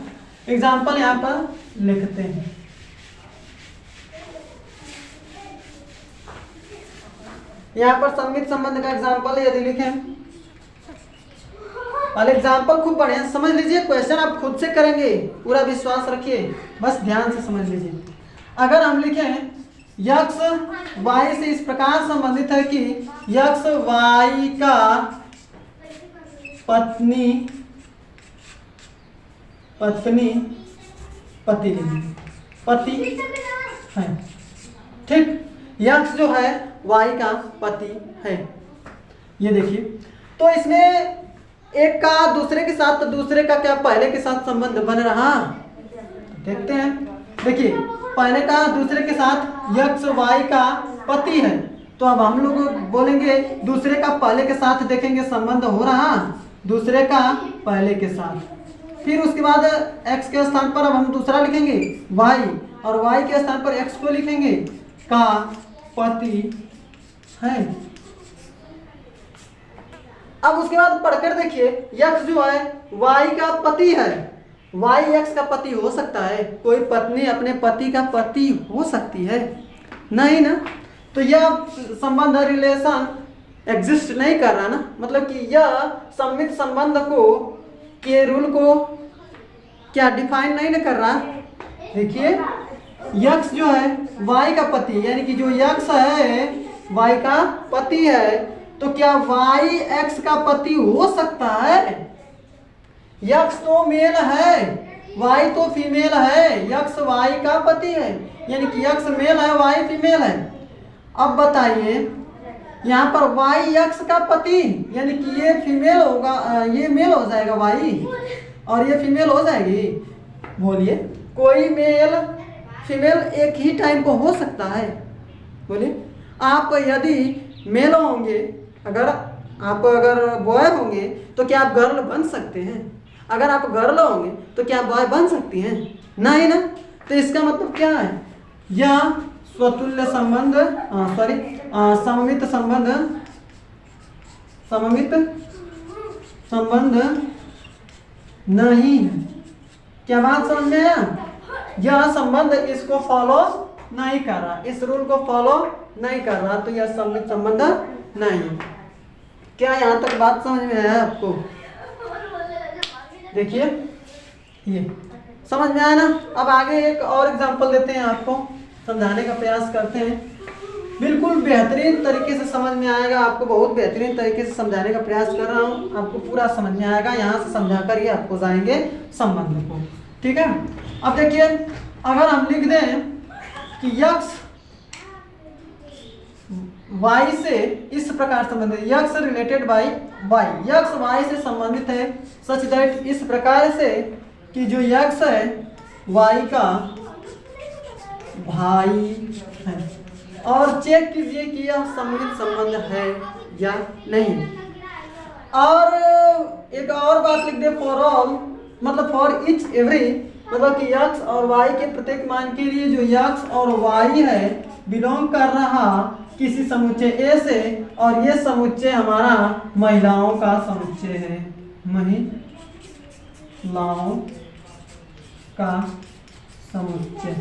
एग्जाम्पल यहाँ पर लिखते हैं। यहाँ पर सम्मित संबंध का एग्जाम्पल यदि लिखें, और एग्जाम्पल खूब बढ़िया समझ लीजिए, क्वेश्चन आप खुद से करेंगे, पूरा विश्वास रखिए, बस ध्यान से समझ लीजिए। अगर हम लिखें यक्स वाई से इस प्रकार संबंधित है कि यक्स वाई का पत्नी पति है। ठीक, यक्स जो है वाई का पति है, ये देखिए। तो इसमें एक का दूसरे के साथ तो दूसरे का क्या पहले के साथ संबंध बन रहा, देखते हैं। देखिए पहले का दूसरे के साथ यक्स वाई का पति है, तो अब हम लोग बोलेंगे दूसरे का पहले के साथ, देखेंगे संबंध हो रहा दूसरे का पहले के साथ। फिर उसके बाद x के स्थान पर अब हम दूसरा लिखेंगे y, और y के स्थान पर x को लिखेंगे का पति है। अब उसके बाद पढ़कर देखिए, x जो है y का पति है, y x का पति हो सकता है? कोई पत्नी अपने पति का पति हो सकती है? नहीं ना, तो यह संबंध रिलेशन एग्जिस्ट नहीं कर रहा ना, मतलब कि यह सम्मित संबंध को के रूल को क्या डिफाइन नहीं ना कर रहा। देखिए x जो है y का पति, यानी कि जो x है y का पति है, तो क्या y x का पति हो सकता है? x तो मेल है, y तो फीमेल है, x y का पति है, यानी कि x मेल है y फीमेल है। अब बताइए यहाँ पर y x का पति, यानी कि ये फीमेल होगा, ये मेल हो जाएगा y और ये फीमेल हो जाएगी। बोलिए कोई मेल फीमेल एक ही टाइम को हो सकता है? बोलिए आप यदि मेल होंगे, अगर बॉय होंगे तो क्या आप गर्ल बन सकते हैं? अगर आप गर्ल होंगे तो क्या बॉय बन सकती हैं? नहीं ना, तो इसका मतलब क्या है, यह स्वतुल्य संबंध सममित संबंध नहीं है। क्या बात समझ में आया? यह संबंध इसको फॉलो नहीं कर रहा, इस रूल को फॉलो नहीं कर रहा, तो यह सम्मित संबंध नहीं है। क्या यहाँ तक बात समझ में आया आपको? देखिए ये समझ में आया ना। अब आगे एक और एग्जांपल देते हैं, आपको समझाने का प्रयास करते हैं। बिल्कुल बेहतरीन तरीके से समझ में आएगा आपको, बहुत बेहतरीन तरीके से समझाने का प्रयास कर रहा हूँ, आपको पूरा समझ में आएगा। यहाँ से समझा कर ही आपको जाएंगे संबंध को, ठीक है। अब देखिए, अगर हम लिख दें कि यक्स वाई से इस प्रकार संबंधित, x related by y, x y से संबंधित है सच दैट, इस प्रकार से कि जो यक्स है वाई का भाई है, और चेक कीजिए कि यह सम्मिलित संबंध है या नहीं। और एक और बात लिख दे, फॉर ऑल मतलब फॉर इच एवरी, मतलब कि यक्स और वाई के प्रत्येक मान के लिए जो यक्स और वाई है बिलोंग कर रहा किसी समुच्चय ए से, और ये समुच्चय हमारा महिलाओं का समुच्चय है, महिलाओं का समुच्चय,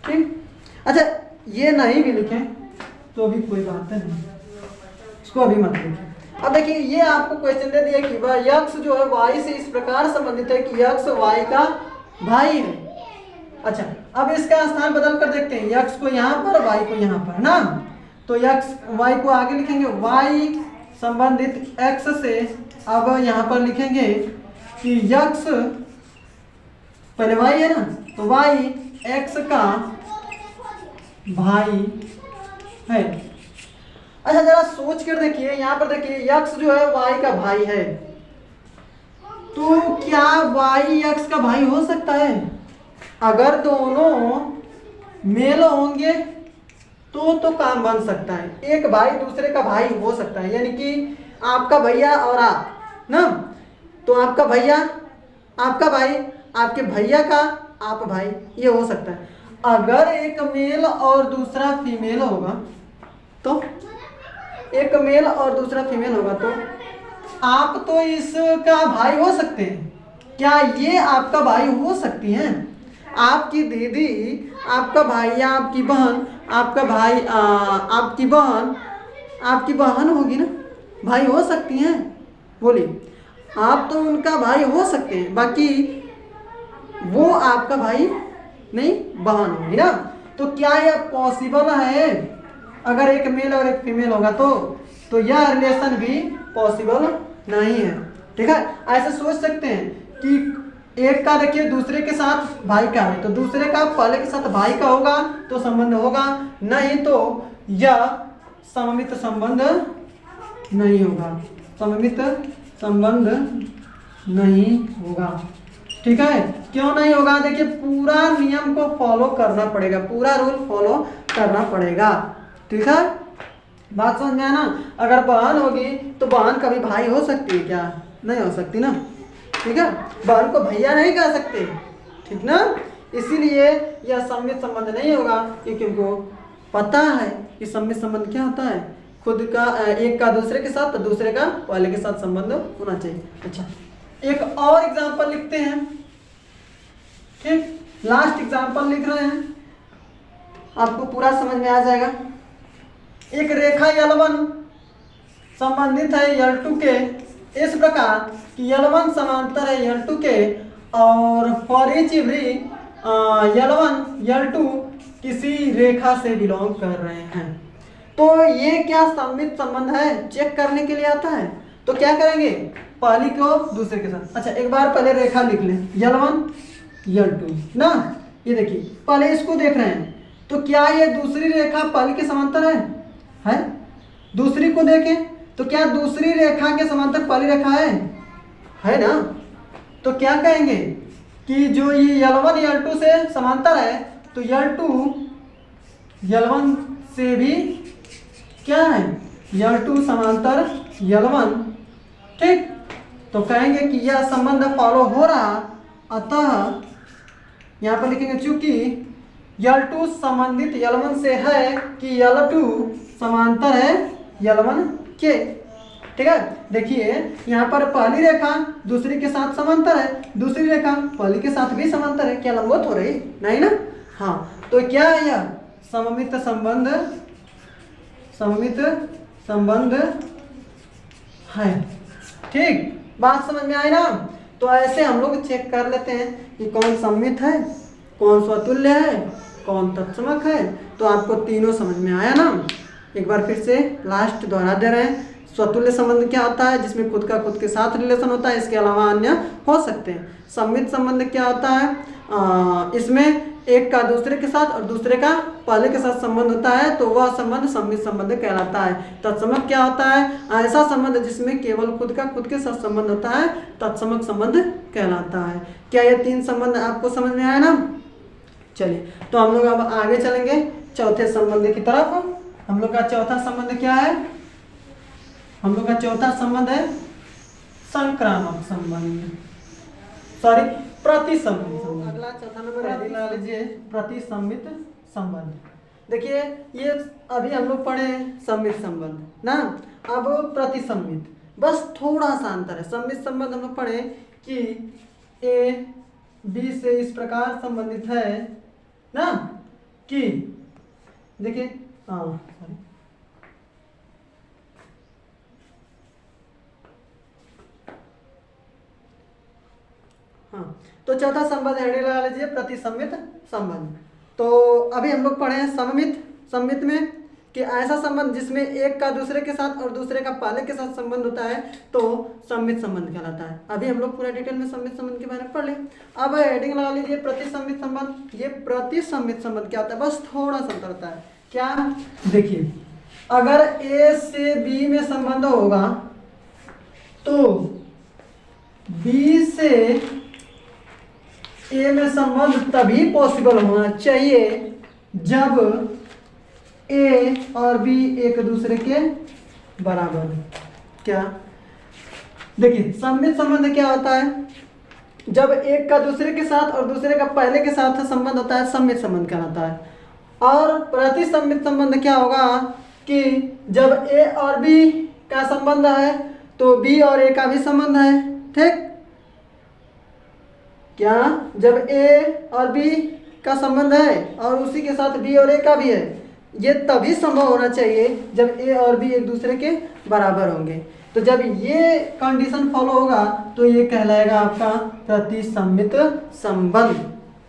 ठीक। अच्छा, ये नहीं भी लिखें तो अभी कोई बात नहीं, इसको अभी मत लिखें। अब देखिए, ये आपको क्वेश्चन दे दिया कि वह यक्स जो है वाई से इस प्रकार संबंधित है कि यक्स वाई का भाई है। अच्छा, अब इसका स्थान बदल कर देखते हैं, यक्स को यहाँ पर, वाई को यहाँ पर ना। तो यक्स वाई को आगे लिखेंगे, वाई संबंधित एक्स से। अब यहाँ पर लिखेंगे कि यक्स, पहले वाई है ना, तो वाई एक्स का भाई है। अच्छा, जरा सोच कर देखिए, यहाँ पर देखिए यक्स जो है वाई का भाई है, तो क्या वाई यक्स का भाई हो सकता है? अगर दोनों मेल होंगे तो काम बन सकता है, एक भाई दूसरे का भाई हो सकता है, यानी कि आपका भैया और आप ना, तो आपका भैया आपका भाई, आपके भैया का आप भाई, ये हो सकता है। अगर एक मेल और दूसरा फीमेल होगा, तो एक मेल और दूसरा फीमेल होगा, तो आप तो इसका भाई हो सकते हैं। क्या ये आपका भाई हो सकती हैं? आपकी दीदी, आपका भाई, आपकी बहन, आपका भाई, आपकी बहन होगी ना, भाई हो सकती हैं? बोलिए, आप तो उनका भाई हो सकते हैं, बाकी वो आपका भाई नहीं, बहन होगी ना। तो क्या यह पॉसिबल है? अगर एक मेल और एक फीमेल होगा तो यह रिलेशन भी पॉसिबल नहीं है, ठीक है। ऐसे सोच सकते हैं कि एक का देखिए दूसरे के साथ भाई का है, तो दूसरे का पहले के साथ भाई का होगा तो संबंध होगा, नहीं तो यह सममित संबंध नहीं होगा, सममित संबंध नहीं होगा, ठीक है। क्यों नहीं होगा? देखिए, पूरा नियम को फॉलो करना पड़ेगा, पूरा रूल फॉलो करना पड़ेगा, ठीक है। बात समझ में आया ना। अगर बहन होगी तो बहन कभी भाई हो सकती है क्या? नहीं हो सकती ना, ठीक है। बहन को भैया नहीं कह सकते, ठीक ना। इसीलिए यह सममित संबंध नहीं होगा, क्योंकि उनको पता है कि सममित संबंध क्या होता है, खुद का एक का दूसरे के साथ, तो दूसरे का पहले के साथ संबंध होना चाहिए। अच्छा, एक और एग्जाम्पल लिखते हैं, ठीक। लास्ट एग्जाम्पल लिख रहे हैं, आपको पूरा समझ में आ जाएगा। एक रेखा L1 संबंधित है L2 के इस प्रकार कि L1 समांतर है L2 के, और for each every L1 L2 किसी रेखा से बिलोंग कर रहे हैं। तो ये क्या सममित संबंध है, चेक करने के लिए आता है। तो क्या करेंगे, पहली को दूसरे के साथ। अच्छा, एक बार पहले रेखा लिख लें, L1 L2 ना। ये देखिए, पहले इसको देख रहे हैं, तो क्या ये दूसरी रेखा पहली के समांतर है? दूसरी को देखें तो क्या दूसरी रेखा के समांतर पहली रेखा है ना। तो क्या कहेंगे कि जो ये L1 L2 से समांतर है, तो L2 L1 से भी क्या है, L2 समांतर L1, ठीक। तो कहेंगे कि यह संबंध फॉलो हो रहा, अतः यहाँ पर लिखेंगे चूंकि L2 संबंधित L1 से है कि L2 समांतर है L1 के, ठीक है। देखिए, यहाँ पर पहली रेखा दूसरी के साथ समांतर है, दूसरी रेखा पहली के साथ भी समांतर है, क्या लंबवत हो रही नहीं ना। हाँ, तो क्या है यह सममित संबंध, सममित संबंध है। ठीक, बात समझ में आई ना? तो ऐसे हम लोग चेक कर लेते हैं कि कौन सममित है, कौन स्वतुल्य है, कौन तत्समक है। तो आपको तीनों समझ में आया ना? एक बार फिर से लास्ट दोहरा दे रहे हैं। स्वतुल्य संबंध क्या होता है? जिसमें खुद का खुद के साथ रिलेशन होता है, इसके अलावा अन्य हो सकते हैं। सममित संबंध क्या होता है? इसमें एक का दूसरे के साथ और दूसरे का पहले के साथ संबंध होता है, तो वह संबंध सममित संबंध कहलाता है। तत्समक क्या होता है? ऐसा संबंध जिसमें केवल खुद का खुद के साथ संबंध होता है, तत्समक संबंध कहलाता है। क्या ये तीन संबंध आपको समझ में आया ना? चलिए, तो हम लोग अब आगे चलेंगे चौथे संबंध की तरफ। हम लोग का चौथा संबंध क्या है? हम लोग का चौथा संबंध है संक्रामक संबंध, सॉरी प्रतिसंबित संबंध। अगला चौथा नंबर ला लीजिए प्रतिसंबित संबंध। देखिए, ये अभी हम लोग पढ़े संबित संबंध ना, अब प्रतिसंबित, बस थोड़ा सा अंतर है। संबित संबंध हम लोग पढ़े कि ए बी से इस प्रकार संबंधित है ना, कि देखिए सॉरी तो चौथा संबंध हेडिंग लगा लीजिए प्रतिसंबित संबंध। तो अभी हम लोग पढ़े हैं सममित। सममित में कि ऐसा संबंध जिसमें एक का दूसरे के साथ और दूसरे का पहले के साथ संबंध होता है, तो सममित संबंध कहलाता है। अभी हम लोग पूरा डिटेल में सममित संबंध के बारे में पढ़ ले। अब हेडिंग लगा लीजिए प्रतिसंबित संबंध। ये प्रतिसंबित संबंध क्या होता है? बस थोड़ा सा अंतर होता है। क्या? देखिए, अगर ए से बी में संबंध होगा तो बी से ए में संबंध तभी पॉसिबल होना चाहिए जब ए और बी एक दूसरे के बराबर। क्या? देखिए, सममित संबंध क्या होता है? जब एक का दूसरे के साथ और दूसरे का पहले के साथ संबंध होता है, सममित संबंध कहलाता है। और प्रतिसंबित संबंध क्या होगा कि जब ए और बी का संबंध है तो बी और ए का भी संबंध है। ठीक, क्या? जब ए और बी का संबंध है और उसी के साथ बी और ए का भी है, ये तभी संभव होना चाहिए जब ए और बी एक दूसरे के बराबर होंगे। तो जब ये कंडीशन फॉलो होगा तो ये कहलाएगा आपका प्रतिसंबित संबंध।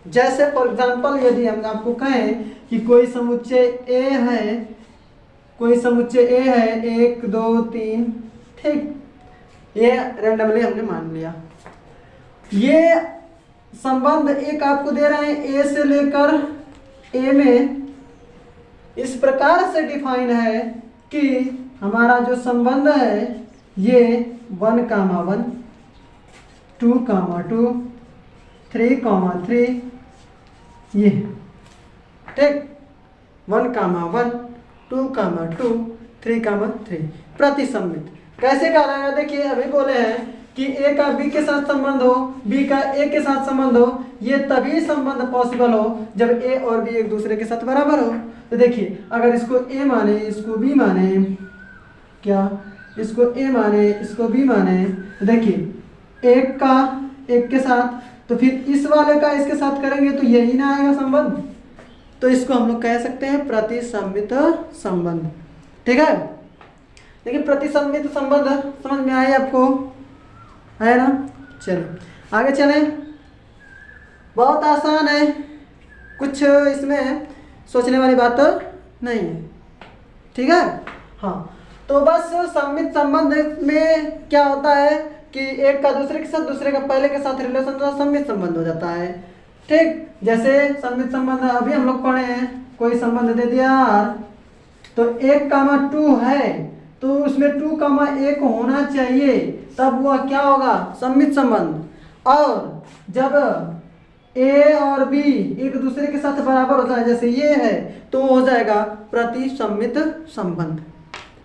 जैसे फॉर एग्जांपल, यदि हम आपको कहें कि कोई समुच्चय ए है, कोई समुच्चय ए है 1 2 3, ठीक, ये रैंडमली हमने मान लिया। ये संबंध एक आपको दे रहे हैं ए से लेकर ए में, इस प्रकार से डिफाइन है कि हमारा जो संबंध है ये 1, 1, 2, 2, 3, 3, ये ठीक, 1, 1, 2, 2, 3, 3 प्रतिसंबित। कैसे कहलाएगा? देखिए, अभी बोले हैं कि ए का बी के साथ संबंध हो, बी का ए के साथ संबंध हो, ये तभी संबंध पॉसिबल हो जब ए और बी एक दूसरे के साथ बराबर हो। तो देखिए, अगर इसको ए माने, इसको बी माने, क्या? इसको ए माने, इसको बी माने, तो देखिए एक का एक के साथ, तो फिर इस वाले का इसके साथ करेंगे तो यही ना आएगा संबंध। तो इसको हम लोग कह सकते हैं प्रतिसंबित संबंध। ठीक है, देखिए प्रतिसंबित संबंध समझ में आए आपको, है ना? चलिए आगे चलें। बहुत आसान है, कुछ इसमें सोचने वाली बात नहीं है। ठीक है, हाँ, तो बस सममित संबंध में क्या होता है कि एक का दूसरे के साथ, दूसरे का पहले के साथ रिलेशन तो सममित संबंध हो जाता है। ठीक, जैसे सममित संबंध अभी हम लोग पढ़े हैं, कोई संबंध दे दिया R, तो 1, 2 है तो उसमें 2, 1 होना चाहिए, तब वह क्या होगा? सममित संबंध। और जब ए और बी एक दूसरे के साथ बराबर होता है, जैसे ये है, तो हो जाएगा प्रतिसंबित संबंध।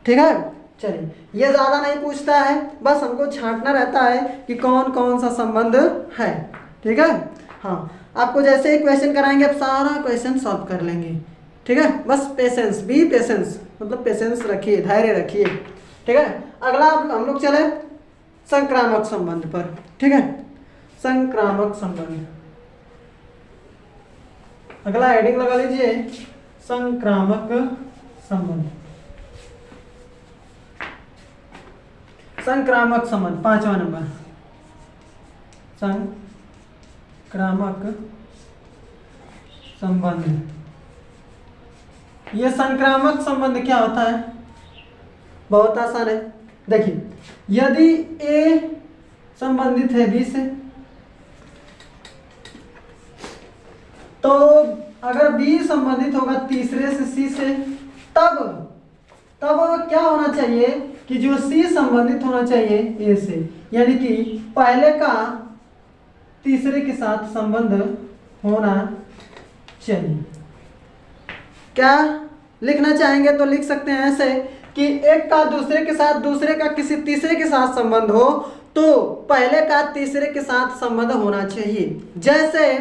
ठीक है, चलिए, ये ज़्यादा नहीं पूछता है, बस हमको छांटना रहता है कि कौन कौन सा संबंध है। ठीक है, हाँ, आपको जैसे ही क्वेश्चन कराएंगे आप सारा क्वेश्चन सॉल्व कर लेंगे। ठीक है, बस पेशेंस, बी पेशेंस, मतलब पेशेंस रखिए, धैर्य रखिए। ठीक है, अगला हम लोग चले संक्रामक संबंध पर। ठीक है, संक्रामक संबंध, अगला हेडिंग लगा लीजिए संक्रामक संबंध। संक्रामक संबंध, 5वां नंबर, संक्रामक संबंध। ये संक्रामक संबंध क्या होता है? बहुत आसान है। देखिए, यदि ए संबंधित है बी से, तो अगर बी संबंधित होगा तीसरे से सी से, तब क्या होना चाहिए कि जो सी संबंधित होना चाहिए ए से, यानी कि पहले का तीसरे के साथ संबंध होना चाहिए। क्या लिखना चाहेंगे तो लिख सकते हैं ऐसे कि एक का दूसरे के साथ, दूसरे का किसी तीसरे के साथ संबंध हो तो पहले का तीसरे के साथ संबंध होना चाहिए। जैसे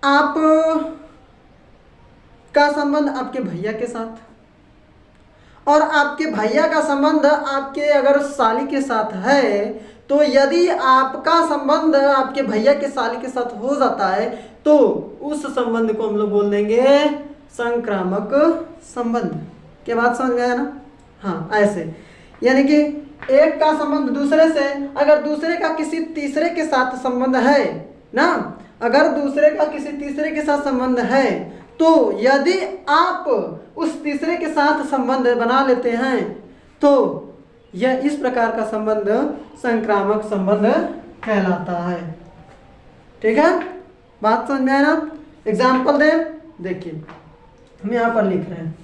आप का संबंध आपके भैया के साथ, और आपके भैया का संबंध आपके अगर साली के साथ है, तो यदि आपका संबंध आपके भैया के साली के साथ हो जाता है तो उस संबंध को हम लोग बोल देंगे संक्रामक संबंध। क्या बात समझ में आया ना? हाँ, ऐसे यानी कि एक का संबंध दूसरे से, अगर दूसरे का किसी तीसरे के साथ संबंध है ना, अगर दूसरे का किसी तीसरे के साथ संबंध है, तो यदि आप उस तीसरे के साथ संबंध बना लेते हैं तो यह इस प्रकार का संबंध संक्रामक संबंध कहलाता है। ठीक है, बात समझ में आया ना? एग्जाम्पल दें, देखिए हम यहाँ पर लिख रहे हैं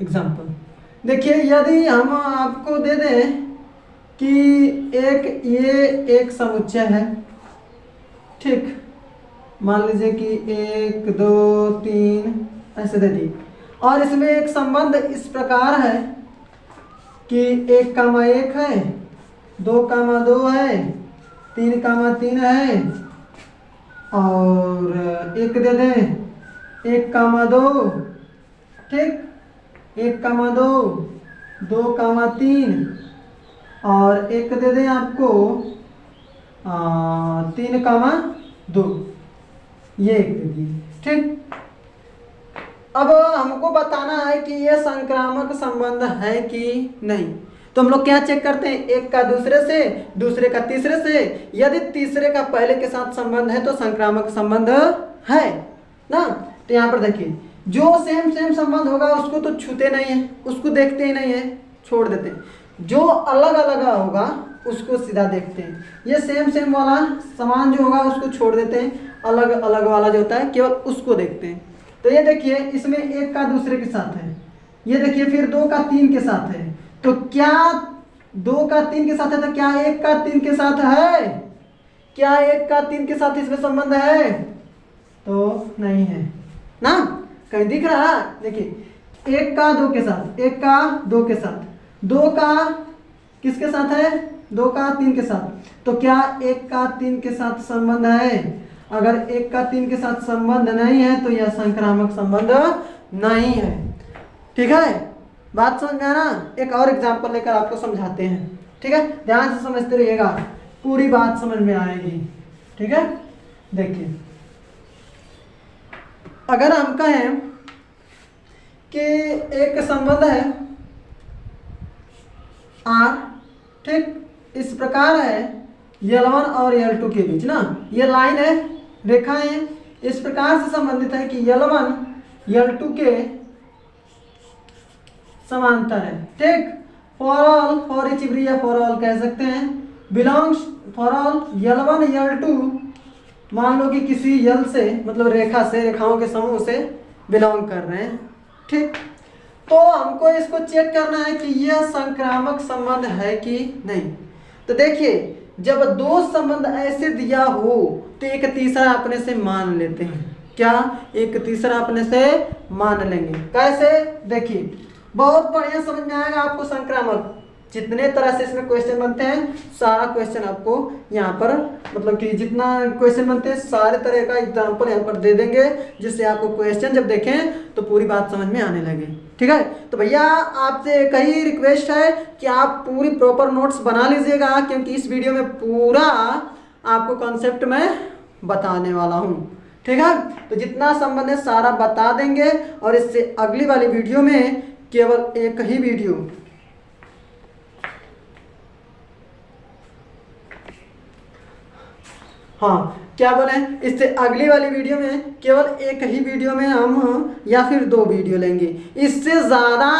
एग्जाम्पल। देखिए, यदि हम आपको दे दें कि ये एक समुच्चय है, ठीक, मान लीजिए कि 1 2 3 ऐसे दे दी, और इसमें एक संबंध इस प्रकार है कि 1,1 है, 2,2 है, 3,3 है, और एक दे दें 1,2, ठीक, 1,2, 2,3, और एक दे दें आपको 3,2, ये एक दे दिए। ठीक, अब हमको बताना है कि ये संक्रामक संबंध है कि नहीं। तो हम लोग क्या चेक करते हैं? एक का दूसरे से, दूसरे का तीसरे से, यदि तीसरे का पहले के साथ संबंध है तो संक्रामक संबंध है ना। तो यहाँ पर देखिए, जो सेम संबंध होगा उसको तो छूते नहीं है, उसको देखते ही नहीं है, छोड़ देते हैं। जो अलग अलग होगा उसको सीधा देखते हैं। ये सेम वाला समान जो होगा उसको छोड़ देते हैं, अलग अलग वाला जो होता है केवल उसको देखते हैं। तो ये देखिए, इसमें एक का दूसरे के साथ है, ये देखिए फिर 2 का 3 के साथ है, तो क्या 2 का 3 के साथ है तो क्या 1 का 3 के साथ है? क्या 1 का 3 के साथ इसमें संबंध है? तो नहीं है ना, कहीं दिख रहा है? देखिए, 1 का 2 के साथ, 1 का 2 के साथ, 2 का किसके साथ है? 2 का 3 के साथ, तो क्या 1 का 3 के साथ संबंध है? अगर 1 का 3 के साथ संबंध नहीं है तो यह संक्रामक संबंध नहीं है। ठीक है, बात समझ में आया ना? एक और एग्जांपल लेकर आपको समझाते हैं। ठीक है, ध्यान से समझते रहिएगा, पूरी बात समझ में आएगी। ठीक है, देखिए, अगर हम कहें कि एक संबंध है R, ठीक, इस प्रकार है L1 और L2 के बीच ना, ये लाइन है, रेखाएं इस प्रकार से संबंधित है कि L1 L2 के समांतर है। ठीक, for all, for each every या फॉर ऑल कह सकते हैं, belongs for all L1 L2, मान लो कि किसी यल से, मतलब रेखा से, रेखाओं के समूह से बिलोंग कर रहे हैं। ठीक, तो हमको इसको चेक करना है कि यह संक्रामक संबंध है कि नहीं। तो देखिए, जब 2 संबंध ऐसे दिया हो तो एक तीसरा अपने से मान लेते हैं। क्या? एक तीसरा अपने से मान लेंगे। कैसे? देखिए, बहुत बढ़िया समझ में आएगा आपको संक्रामक। जितने तरह से इसमें क्वेश्चन बनते हैं, सारा क्वेश्चन आपको यहाँ पर, मतलब कि जितना क्वेश्चन बनते हैं सारे तरह का एग्जाम्पल यहाँ पर दे देंगे, जिससे आपको क्वेश्चन जब देखें तो पूरी बात समझ में आने लगे। ठीक है, तो भैया आपसे एक ही रिक्वेस्ट है कि आप पूरी प्रॉपर नोट्स बना लीजिएगा, क्योंकि इस वीडियो में पूरा आपको कॉन्सेप्ट में बताने वाला हूँ। ठीक है, तो जितना संबंध है सारा बता देंगे, और इससे अगली वाली वीडियो में केवल एक ही वीडियो हाँ क्या बोले, इससे अगली वाली वीडियो में केवल एक ही वीडियो में हम या फिर 2 वीडियो लेंगे, इससे ज़्यादा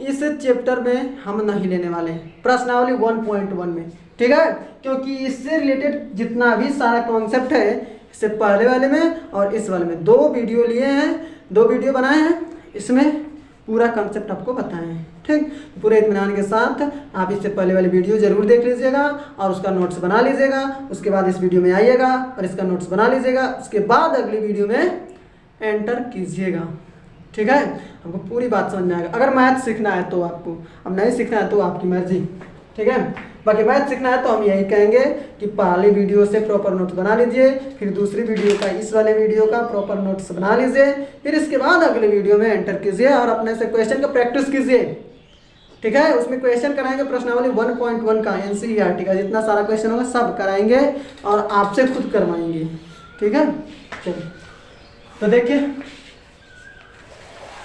इस चैप्टर में हम नहीं लेने वाले हैं प्रश्नावली 1.1 में, ठीक है। क्योंकि इससे रिलेटेड जितना भी सारा कॉन्सेप्ट है इससे पहले वाले में और इस वाले में 2 वीडियो लिए हैं, 2 वीडियो बनाए हैं, इसमें पूरा कॉन्सेप्ट आपको बताए हैं, ठीक। पूरे इत्मीनान के साथ आप इससे पहले वाली वीडियो जरूर देख लीजिएगा और उसका नोट्स बना लीजिएगा, उसके बाद इस वीडियो में आइएगा और इसका नोट्स बना लीजिएगा, उसके बाद अगली वीडियो में एंटर कीजिएगा, ठीक है। हमको पूरी बात समझ में आएगा। अगर मैथ सीखना है तो आपको, अब नहीं सीखना है तो आपकी मर्जी, ठीक है। बाकी मैथ सीखना है तो हम यही कहेंगे कि पहले वीडियो से प्रॉपर नोट्स बना लीजिए, फिर दूसरी वीडियो का इस वाले वीडियो का प्रॉपर नोट्स बना लीजिए, फिर इसके बाद अगले वीडियो में एंटर कीजिए और अपने से क्वेश्चन का प्रैक्टिस कीजिए, ठीक है। उसमें क्वेश्चन कराएंगे प्रश्नावली 1.1 का NCERT का जितना सारा क्वेश्चन होगा सब कराएंगे और आपसे खुद करवाएंगे, ठीक है। चलिए तो देखिए,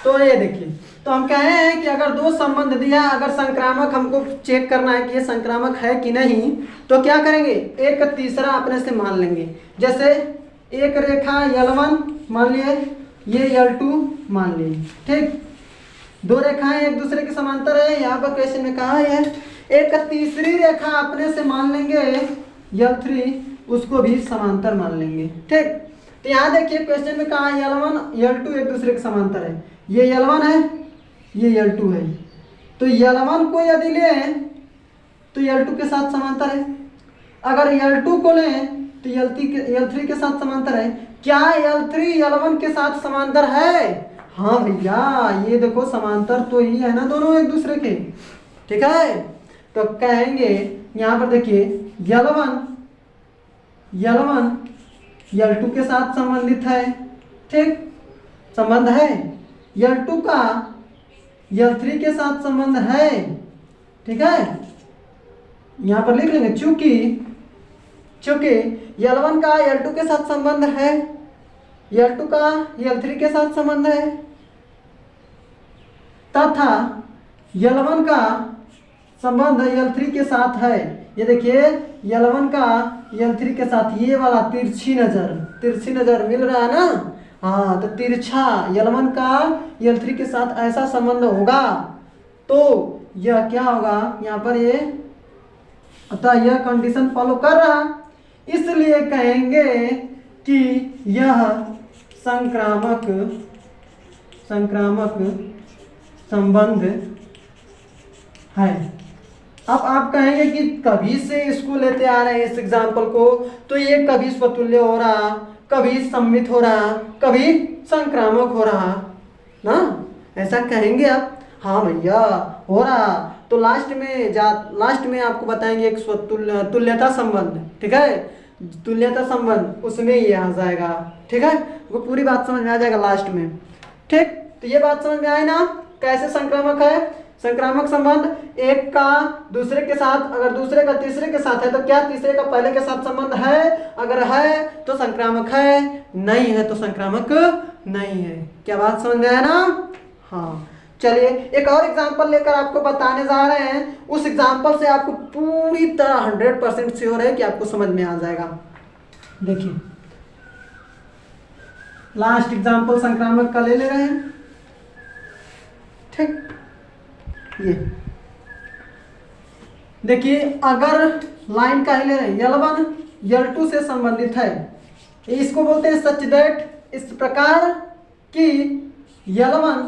तो ये देखिए, तो हम कह रहे हैं कि अगर 2 संबंध दिया, अगर संक्रामक हमको चेक करना है कि ये संक्रामक है कि नहीं, तो क्या करेंगे, एक तीसरा अपने से मान लेंगे। जैसे एक रेखा L1 मान लिए, ये L2 मान लिए, ठीक। 2 रेखाएं एक दूसरे के समांतर है, यहाँ पर क्वेश्चन में कहा है। एक तीसरी रेखा अपने से मान लेंगे L3, उसको भी समांतर मान लेंगे, ठीक। तो यहाँ देखिए क्वेश्चन में कहा L1 L2 एक दूसरे के समांतर है, ये L1 है, ये L2 है। तो L1 को यदि लें तो L2 के साथ समांतर है, अगर L2 को लें तो L3 के साथ समांतर है। क्या L3 L1 के साथ समांतर है? हाँ भैया, ये देखो समांतर तो ही है ना दोनों एक दूसरे के, ठीक है। तो कहेंगे यहाँ पर देखिए L1 L2 के साथ संबंधित है, ठीक, संबंध है। L2 का L3 के साथ संबंध है, ठीक है। यहाँ पर लिख लेंगे चूंकि L1 का L2 के साथ संबंध है, L2 का L3 के साथ संबंध है, तथा L1 का संबंध L3 के साथ है। ये देखिए L1 का L3 के साथ ये वाला तिरछी नजर मिल रहा है ना, हाँ। तो तिरछा L1 का L3 के साथ ऐसा संबंध होगा तो यह क्या होगा, यहाँ पर ये अतः यह कंडीशन फॉलो कर रहा, इसलिए कहेंगे कि यह संक्रामक संबंध है। अब आप कहेंगे कि कभी से इसको लेते आ रहे हैं इस एग्जाम्पल को, तो ये कभी स्वतुल्य हो रहा, कभी सम्मित हो रहा, कभी संक्रामक हो रहा ना, ऐसा कहेंगे आप। हाँ भैया हो रहा, तो लास्ट में आपको बताएंगे एक तुल्यता संबंध, ठीक है, तुल्यता संबंध, उसमें ये आ जाएगा, ठीक है। वो पूरी बात समझ में आ जाएगा लास्ट में, ठीक। तो ये बात समझ में आई ना, कैसे संक्रामक है। संक्रामक संबंध एक का दूसरे के साथ, अगर दूसरे का तीसरे के साथ है तो क्या तीसरे का पहले के साथ संबंध है, अगर है तो संक्रामक है, नहीं है तो संक्रामक नहीं है। क्या बात समझ में आया ना। हाँ चलिए एक और एग्जांपल लेकर आपको बताने जा रहे हैं, उस एग्जांपल से आपको पूरी तरह 100% श्योर है कि आपको समझ में आ जाएगा। देखिए लास्ट एग्जांपल संक्रामक का ले रहे हैं, ठीक। ये देखिए अगर लाइन का ही ले रहे हैं, L1 L2 से संबंधित है, इसको बोलते हैं सच दैट, इस प्रकार कि L1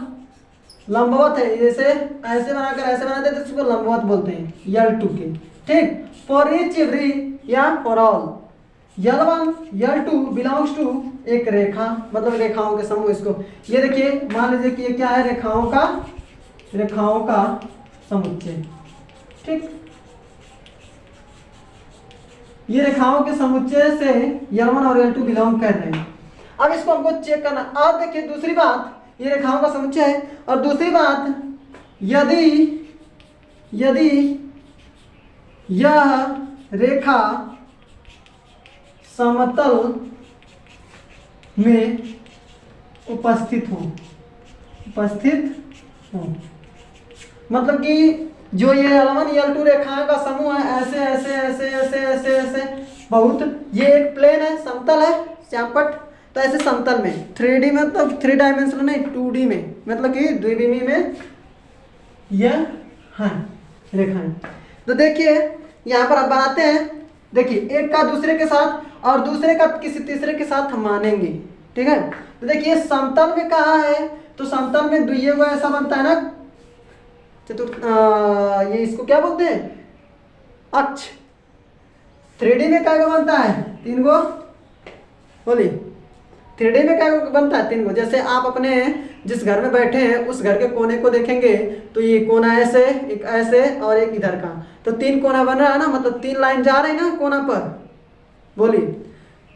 लंबवत है, जैसे ऐसे बनाकर ऐसे बनाते हैं तो इसको लंबवत बोलते हैं L2 के, ठीक। फॉर ईच एवरी या for all L1 L2 belongs to एक रेखा, मतलब रेखाओं के समूह। इसको ये देखिए मान लीजिए कि ये क्या है, रेखाओं का समुच्चय, ठीक। ये रेखाओं के समुच्चय से L1 और L2 बिलोंग कर रहे हैं। अब इसको हमको चेक करना। अब देखिए दूसरी बात, ये रेखाओं का समुच्चय है, और दूसरी बात यदि यह रेखा समतल में उपस्थित हो, मतलब कि जो ये L1 L2 रेखाओं का समूह है, ऐसे ऐसे ऐसे ऐसे ऐसे ऐसे बहुत, ये एक प्लेन है, समतल है, श्यामपट्ट। तो ऐसे समतल में 3D में, मतलब 3 डायमेंशनल नहीं 2D में, मतलब कि द्विविमीय में यह है रेखाएं। तो देखिए यहाँ पर आप बनाते हैं, देखिए एक का दूसरे के साथ और दूसरे का किसी तीसरे के साथ हम मानेंगे, ठीक है। तो देखिए समतल में कहा है, तो समतल में द्वितीय को ऐसा बनता है ना, ये इसको क्या बोलते हैं, अक्ष। 3D में क्या बनता है, 3 गो, बोलिए 3D में क्या बनता है, 3 गो। जैसे आप अपने जिस घर में बैठे हैं उस घर के कोने को देखेंगे तो ये कोना ऐसे, एक ऐसे और एक इधर का, तो 3 कोना बन रहा है ना, मतलब 3 लाइन जा रही ना कोना पर, बोलिए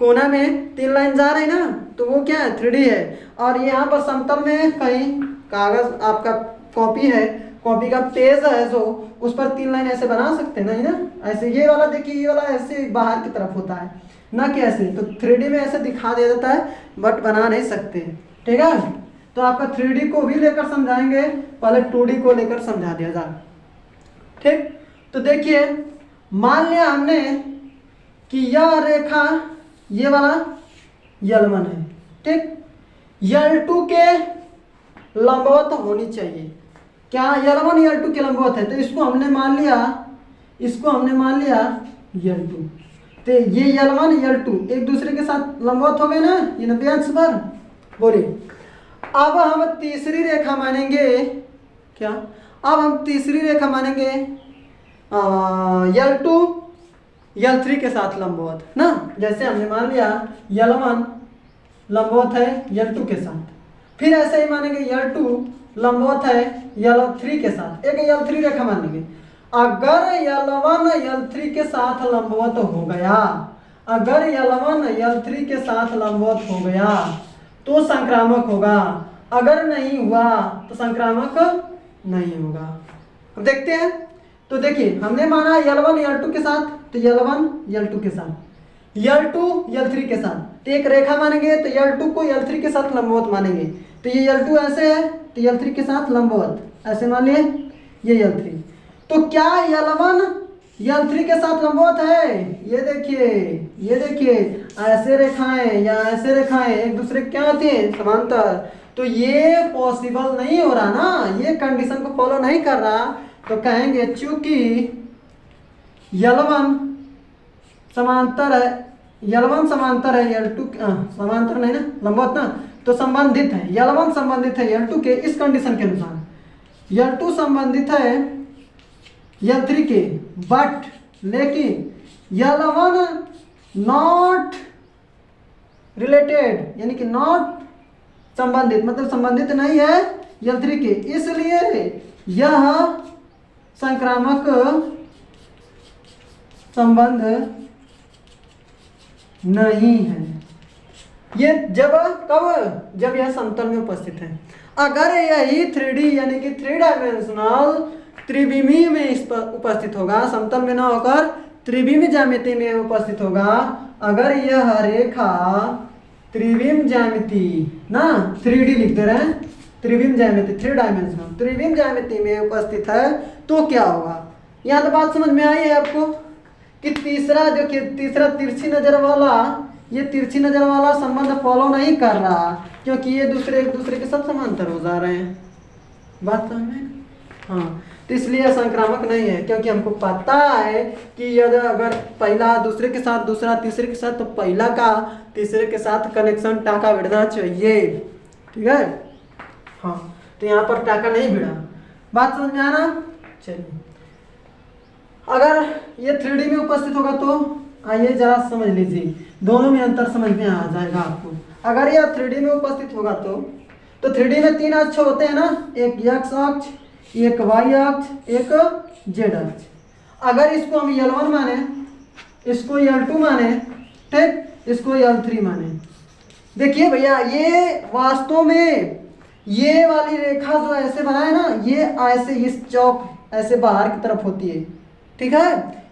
कोना में 3 लाइन जा रही ना, तो वो क्या है 3D है। और यहाँ पर समतल में कहीं कागज आपका कॉपी है, कॉपी का पेज है जो उस पर 3 लाइन ऐसे बना सकते हैं नहीं ना, ऐसे ये वाला देखिए, ये वाला ऐसे बाहर की तरफ होता है ना कि ऐसे, तो 3D में ऐसे दिखा दे देता है बट बना नहीं सकते, ठीक है। तो आपका 3D को भी लेकर समझाएंगे, पहले 2D को लेकर समझा दिया जाए, ठीक। तो देखिए मान लिया हमने कि यह रेखा ये वाला L1 है, ठीक, L2 के लंबवत होनी चाहिए। क्या L1 L2 के लंबवत है, तो इसको हमने मान लिया, इसको हमने मान लिया L2, तो ये L1 L2 एक दूसरे के साथ लंबवत हो गए ना, ये 90 अंश पर, बोलिए। अब हम तीसरी रेखा मानेंगे, क्या, अब हम तीसरी रेखा मानेंगे L2 L3 के साथ लंबवत ना, जैसे हमने मान लिया L1 लंबवत है L2 के साथ, फिर ऐसे ही मानेंगे L2 लंबवत है L3 के साथ, एक L3 रेखा मानेंगे। अगर L1 L3 के साथ लंबवत हो गया, अगर L1 L3 के साथ लंबवत हो गया तो संक्रामक होगा, अगर नहीं हुआ तो संक्रामक नहीं होगा। अब देखते हैं, तो देखिए हमने माना L1 L2 के साथ, तो L1 L2 के साथ, L2 L3 के साथ, तो एक रेखा मानेंगे तो L2 को L3 के साथ लंबवत मानेंगे, तो ये L2 ऐसे है तो L3 के साथ लंबवत ऐसे मान लिए, ये L3। तो क्या L1 L3 के साथ लंबवत है, ये देखिए, ये देखिए ऐसे रेखाएं या ऐसे रेखाएं एक दूसरे क्या आती है समांतर, तो ये पॉसिबल नहीं हो रहा ना, ये कंडीशन को फॉलो नहीं कर रहा, तो कहेंगे चूंकि L1 समांतर है, L1 समांतर है L2, समांतर नहीं ना, लंबवत ना, तो संबंधित है, L1 संबंधित है L2 के, इस कंडीशन के अनुसार L2 संबंधित है L3 के, बट लेकिन L1 नॉट रिलेटेड, यानी कि नॉट संबंधित, मतलब संबंधित नहीं है L3 के, इसलिए यह संक्रामक संबंध नहीं है। ये जब कब, जब यह समतल में उपस्थित है। अगर यही 3D यानी कि 3 डायमेंशनल त्रिविमीय में इस पर उपस्थित होगा, समतल में ना होकर त्रिविमीय ज्यामिति में उपस्थित होगा, अगर यह रेखा त्रिविम ज्यामिति ना 3D लिख दे रहे हैं, त्रिविम ज्यामिति 3 डायमेंशनल त्रिविम ज्यामिति में उपस्थित है, तो क्या होगा। यहाँ तो बात समझ में आई है आपको कि तीसरा, देखिए तीसरा तिरछी नजर वाला, ये तिरछी नजर वाला संबंध फॉलो नहीं कर रहा, क्योंकि ये दूसरे एक दूसरे के साथ समांतर हो जा रहे हैं, बात समझ में। हाँ, तो इसलिए संक्रामक नहीं है, क्योंकि हमको पता है कि यदि अगर पहला दूसरे के साथ, दूसरा तीसरे के साथ, तो पहला का तीसरे के साथ कनेक्शन टाका भिड़ना चाहिए, ठीक है। हाँ, तो यहाँ पर टाका नहीं भिड़ा, बात समझ में आना। चलिए, अगर ये 3D में उपस्थित होगा तो आइए जरा समझ लीजिए, दोनों में अंतर समझ में आ जाएगा आपको। अगर यह 3D में उपस्थित होगा तो 3D में 3 अक्ष होते हैं ना, एक x अक्ष, एक y अक्ष, एक z अक्ष। अगर इसको हम L1 माने, इसको L2 माने, ठीक, इसको L3 माने, देखिए भैया ये वास्तव में ये वाली रेखा जो ऐसे बनाए ना, ये ऐसे इस चौक ऐसे बाहर की तरफ होती है, ठीक है,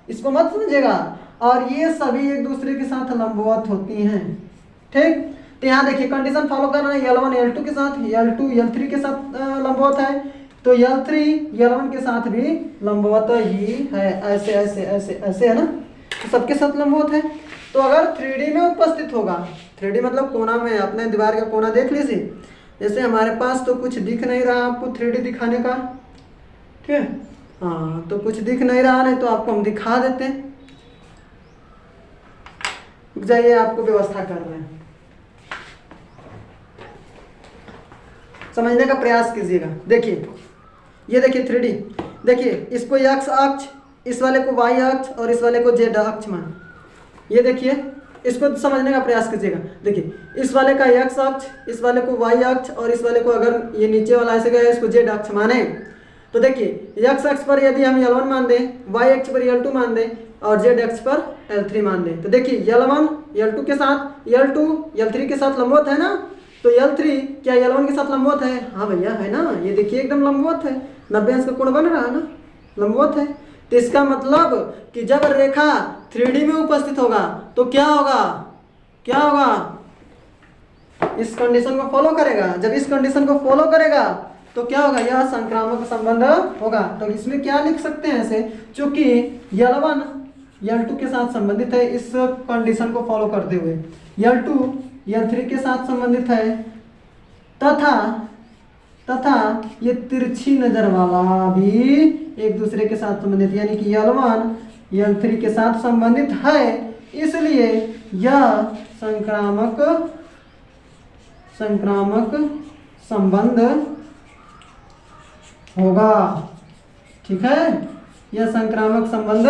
इसको मत समझिएगा। और ये सभी एक दूसरे के साथ लंबवत होती हैं, ठीक। तो यहाँ देखिए कंडीशन फॉलो करना है, L1 L2 के साथ, L2 L3 के साथ लंबवत है, तो L3 L1 के साथ भी लंबवत ही है, ऐसे ऐसे ऐसे ऐसे है ना। तो सबके साथ लंबवत है। तो अगर 3D में उपस्थित होगा, 3D मतलब कोना में, अपने दीवार का कोना देख लीजिए। जैसे हमारे पास तो कुछ दिख नहीं रहा आपको 3D दिखाने का, ठीक है, हाँ, तो कुछ दिख नहीं रहा, नहीं तो आपको हम दिखा देते हैं। रुक जाइए, आपको व्यवस्था कर रहे हैं, समझने का प्रयास कीजिएगा। देखिए, ये देखिए 3D, देखिए इसको x अक्ष, इस वाले को y अक्ष और इस वाले को z अक्ष मान। ये देखिए, इसको समझने का प्रयास कीजिएगा। देखिए इस वाले का x अक्ष, इस वाले को y अक्ष और इस वाले को अगर ये नीचे वाला ऐसे गया इसको z अक्ष माने, तो देखिए x अक्ष पर यदि हम L1 मान दें, y अक्ष पर L2 मान दें और z अक्ष पर L3 मान दें, तो देखिए L1 L2 के साथ, L2 L3 के साथ लंबवत है ना, तो L3 क्या L1 के साथ लंबवत है? हाँ भैया है ना, ये देखिए एकदम लंबवत है, 90 अंश का कोण बन रहा है ना, लंबवत है। तो इसका मतलब कि जब रेखा 3D में उपस्थित होगा तो क्या होगा, क्या होगा, इस कंडीशन को फॉलो करेगा। जब इस कंडीशन को फॉलो करेगा तो क्या होगा, यह संक्रामक संबंध होगा। तो इसमें क्या लिख सकते हैं ऐसे, चूंकि L1 L2 के साथ संबंधित है इस कंडीशन को फॉलो करते हुए, L2 L3 के साथ संबंधित है, तथा ये तिरछी नजर वाला भी एक दूसरे के साथ संबंधित, यानी कि L1 L3 के साथ संबंधित है, इसलिए यह संक्रामक संबंध होगा। ठीक है, यह संक्रामक संबंध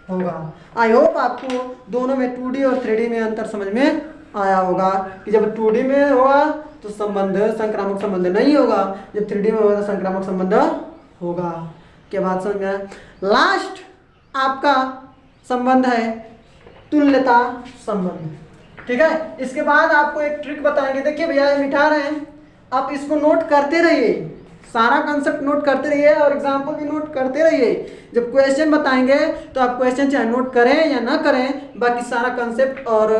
होगा। आई होप आपको दोनों में 2D और 3D में अंतर समझ में आया होगा कि जब 2D में होगा तो संबंध संक्रामक संबंध नहीं होगा, जब 3D में होगा तो संक्रामक संबंध होगा। क्या बात समझ में आया? लास्ट आपका संबंध है तुल्यता संबंध। ठीक है, इसके बाद आपको एक ट्रिक बताएंगे। देखिए भैया ये मिटा रहे हैं, आप इसको नोट करते रहिए, सारा कंसेप्ट नोट करते रहिए और एग्जाम्पल भी नोट करते रहिए। जब क्वेश्चन बताएंगे तो आप क्वेश्चन चाहे नोट करें या ना करें, बाकी सारा कंसेप्ट और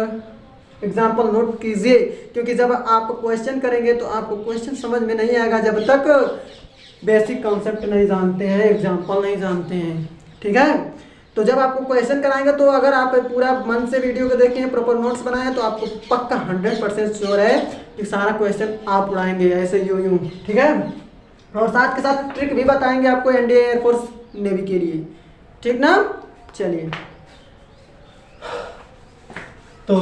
एग्जाम्पल नोट कीजिए, क्योंकि जब आप क्वेश्चन करेंगे तो आपको क्वेश्चन समझ में नहीं आएगा जब तक बेसिक कॉन्सेप्ट नहीं जानते हैं, एग्जाम्पल नहीं जानते हैं। ठीक है, तो जब आपको क्वेश्चन कराएंगे तो अगर आप पूरा मन से वीडियो को देखें, प्रॉपर नोट्स बनाएं, तो आपको पक्का 100% श्योर है कि सारा क्वेश्चन आप उड़ाएंगे ऐसे यूं। ठीक है, और साथ के साथ ट्रिक भी बताएंगे आपको एनडीए एयरफोर्स नेवी के लिए। ठीक ना, चलिए तो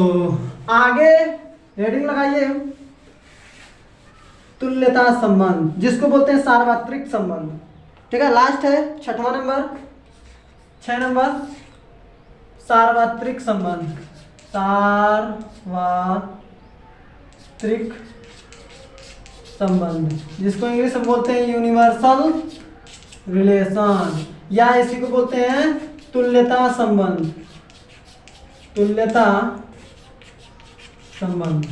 आगे हेडिंग लगाइए, तुल्यता संबंध, जिसको बोलते हैं सार्वत्रिक संबंध। ठीक है, लास्ट है 6वां नंबर, 6 नंबर सार्वत्रिक संबंध, सार्वत्रिक संबंध, जिसको इंग्लिश में बोलते हैं यूनिवर्सल रिलेशन, या इसी को बोलते हैं तुल्यता संबंध, तुल्यता संबंध।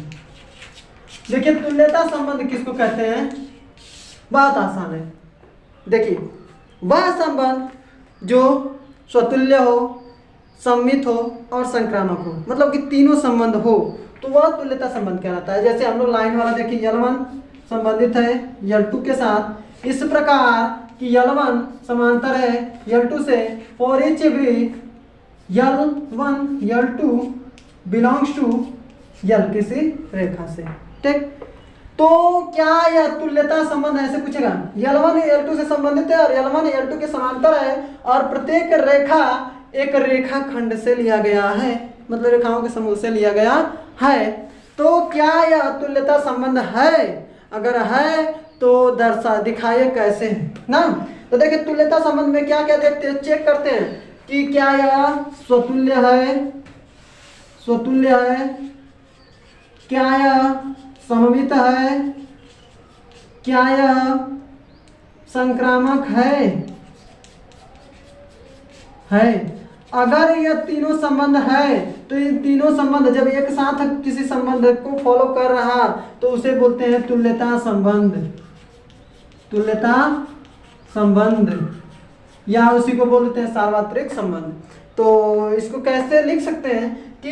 देखिए तुल्यता संबंध किसको कहते हैं, बहुत आसान है। देखिए वह संबंध जो स्वतुल्य हो, सममित हो और संक्रामक हो, मतलब कि तीनों संबंध हो तो वह तुल्यता संबंध कहलाता है। जैसे हम लोग लाइन वाला देखिए, L1 संबंधित है L2 के साथ, इस प्रकार कि L1 समांतर है L2 से, for each every L1 L2 belongs to L किसी रेखा से। ठीक, तो क्या यह तुल्यता संबंध ऐसे पूछेगा, L1 L2 से संबंधित है और L1 L2 के समांतर है और प्रत्येक रेखा एक रेखा खंड से लिया गया है, मतलब रेखाओं के समूह से लिया गया है, तो क्या यह तुल्यता संबंध है? अगर है तो दिखाइए कैसे ना। तो देखिए तुल्यता संबंध में क्या क्या देखते हैं, चेक करते हैं कि क्या यह स्वतुल्य है, स्वतुल्य है, क्या यह सममित है, क्या यह संक्रामक है। अगर यह तीनों संबंध है तो इन तीनों संबंध जब एक साथ किसी संबंध को फॉलो कर रहा तो उसे बोलते हैं तुल्यता संबंध, तुल्यता संबंध, या उसी को बोलते हैं सार्वत्रिक संबंध। तो इसको कैसे लिख सकते हैं कि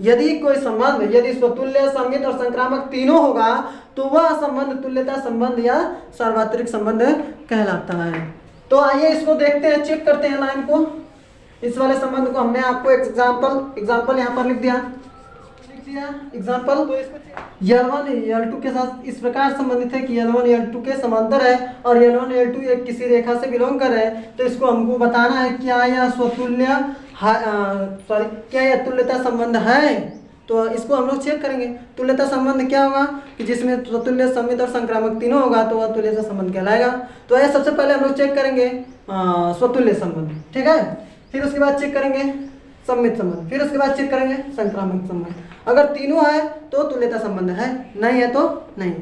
यदि कोई संबंध यदि स्वतुल्य, सममित और संक्रामक तीनों होगा तो वह संबंध तुल्यता संबंध या सार्वत्रिक संबंध कहलाता है। तो आइए इसको देखते हैं, चेक करते हैं लाइन को। इस वाले संबंध को हमने आपको एग्जाम्पल यहाँ पर लिख दिया एग्जाम्पल। तो इसको L1 L2 के साथ इस प्रकार संबंधित है कि L1 L2 के समांतर है और L1 L2 एक किसी रेखा से बिलोंग कर रहे हैं। तो इसको हमको बताना है क्या यह स्वतुल्य क्या यह तुल्यता संबंध है। तो इसको हम लोग चेक करेंगे। तुल्यता संबंध क्या होगा कि जिसमें स्वतुल्य, सममित और संक्रामक तीनों होगा तो वह तुल्यता संबंध कहलाएगा। तो यह सबसे पहले हम लोग चेक करेंगे स्वतुल्य संबंध, ठीक है। फिर उसके बाद चेक करेंगे सममित संबंध, फिर उसके बाद चेक करेंगे संक्रामक संबंध। अगर तीनों है तो तुल्यता संबंध है, नहीं है तो नहीं।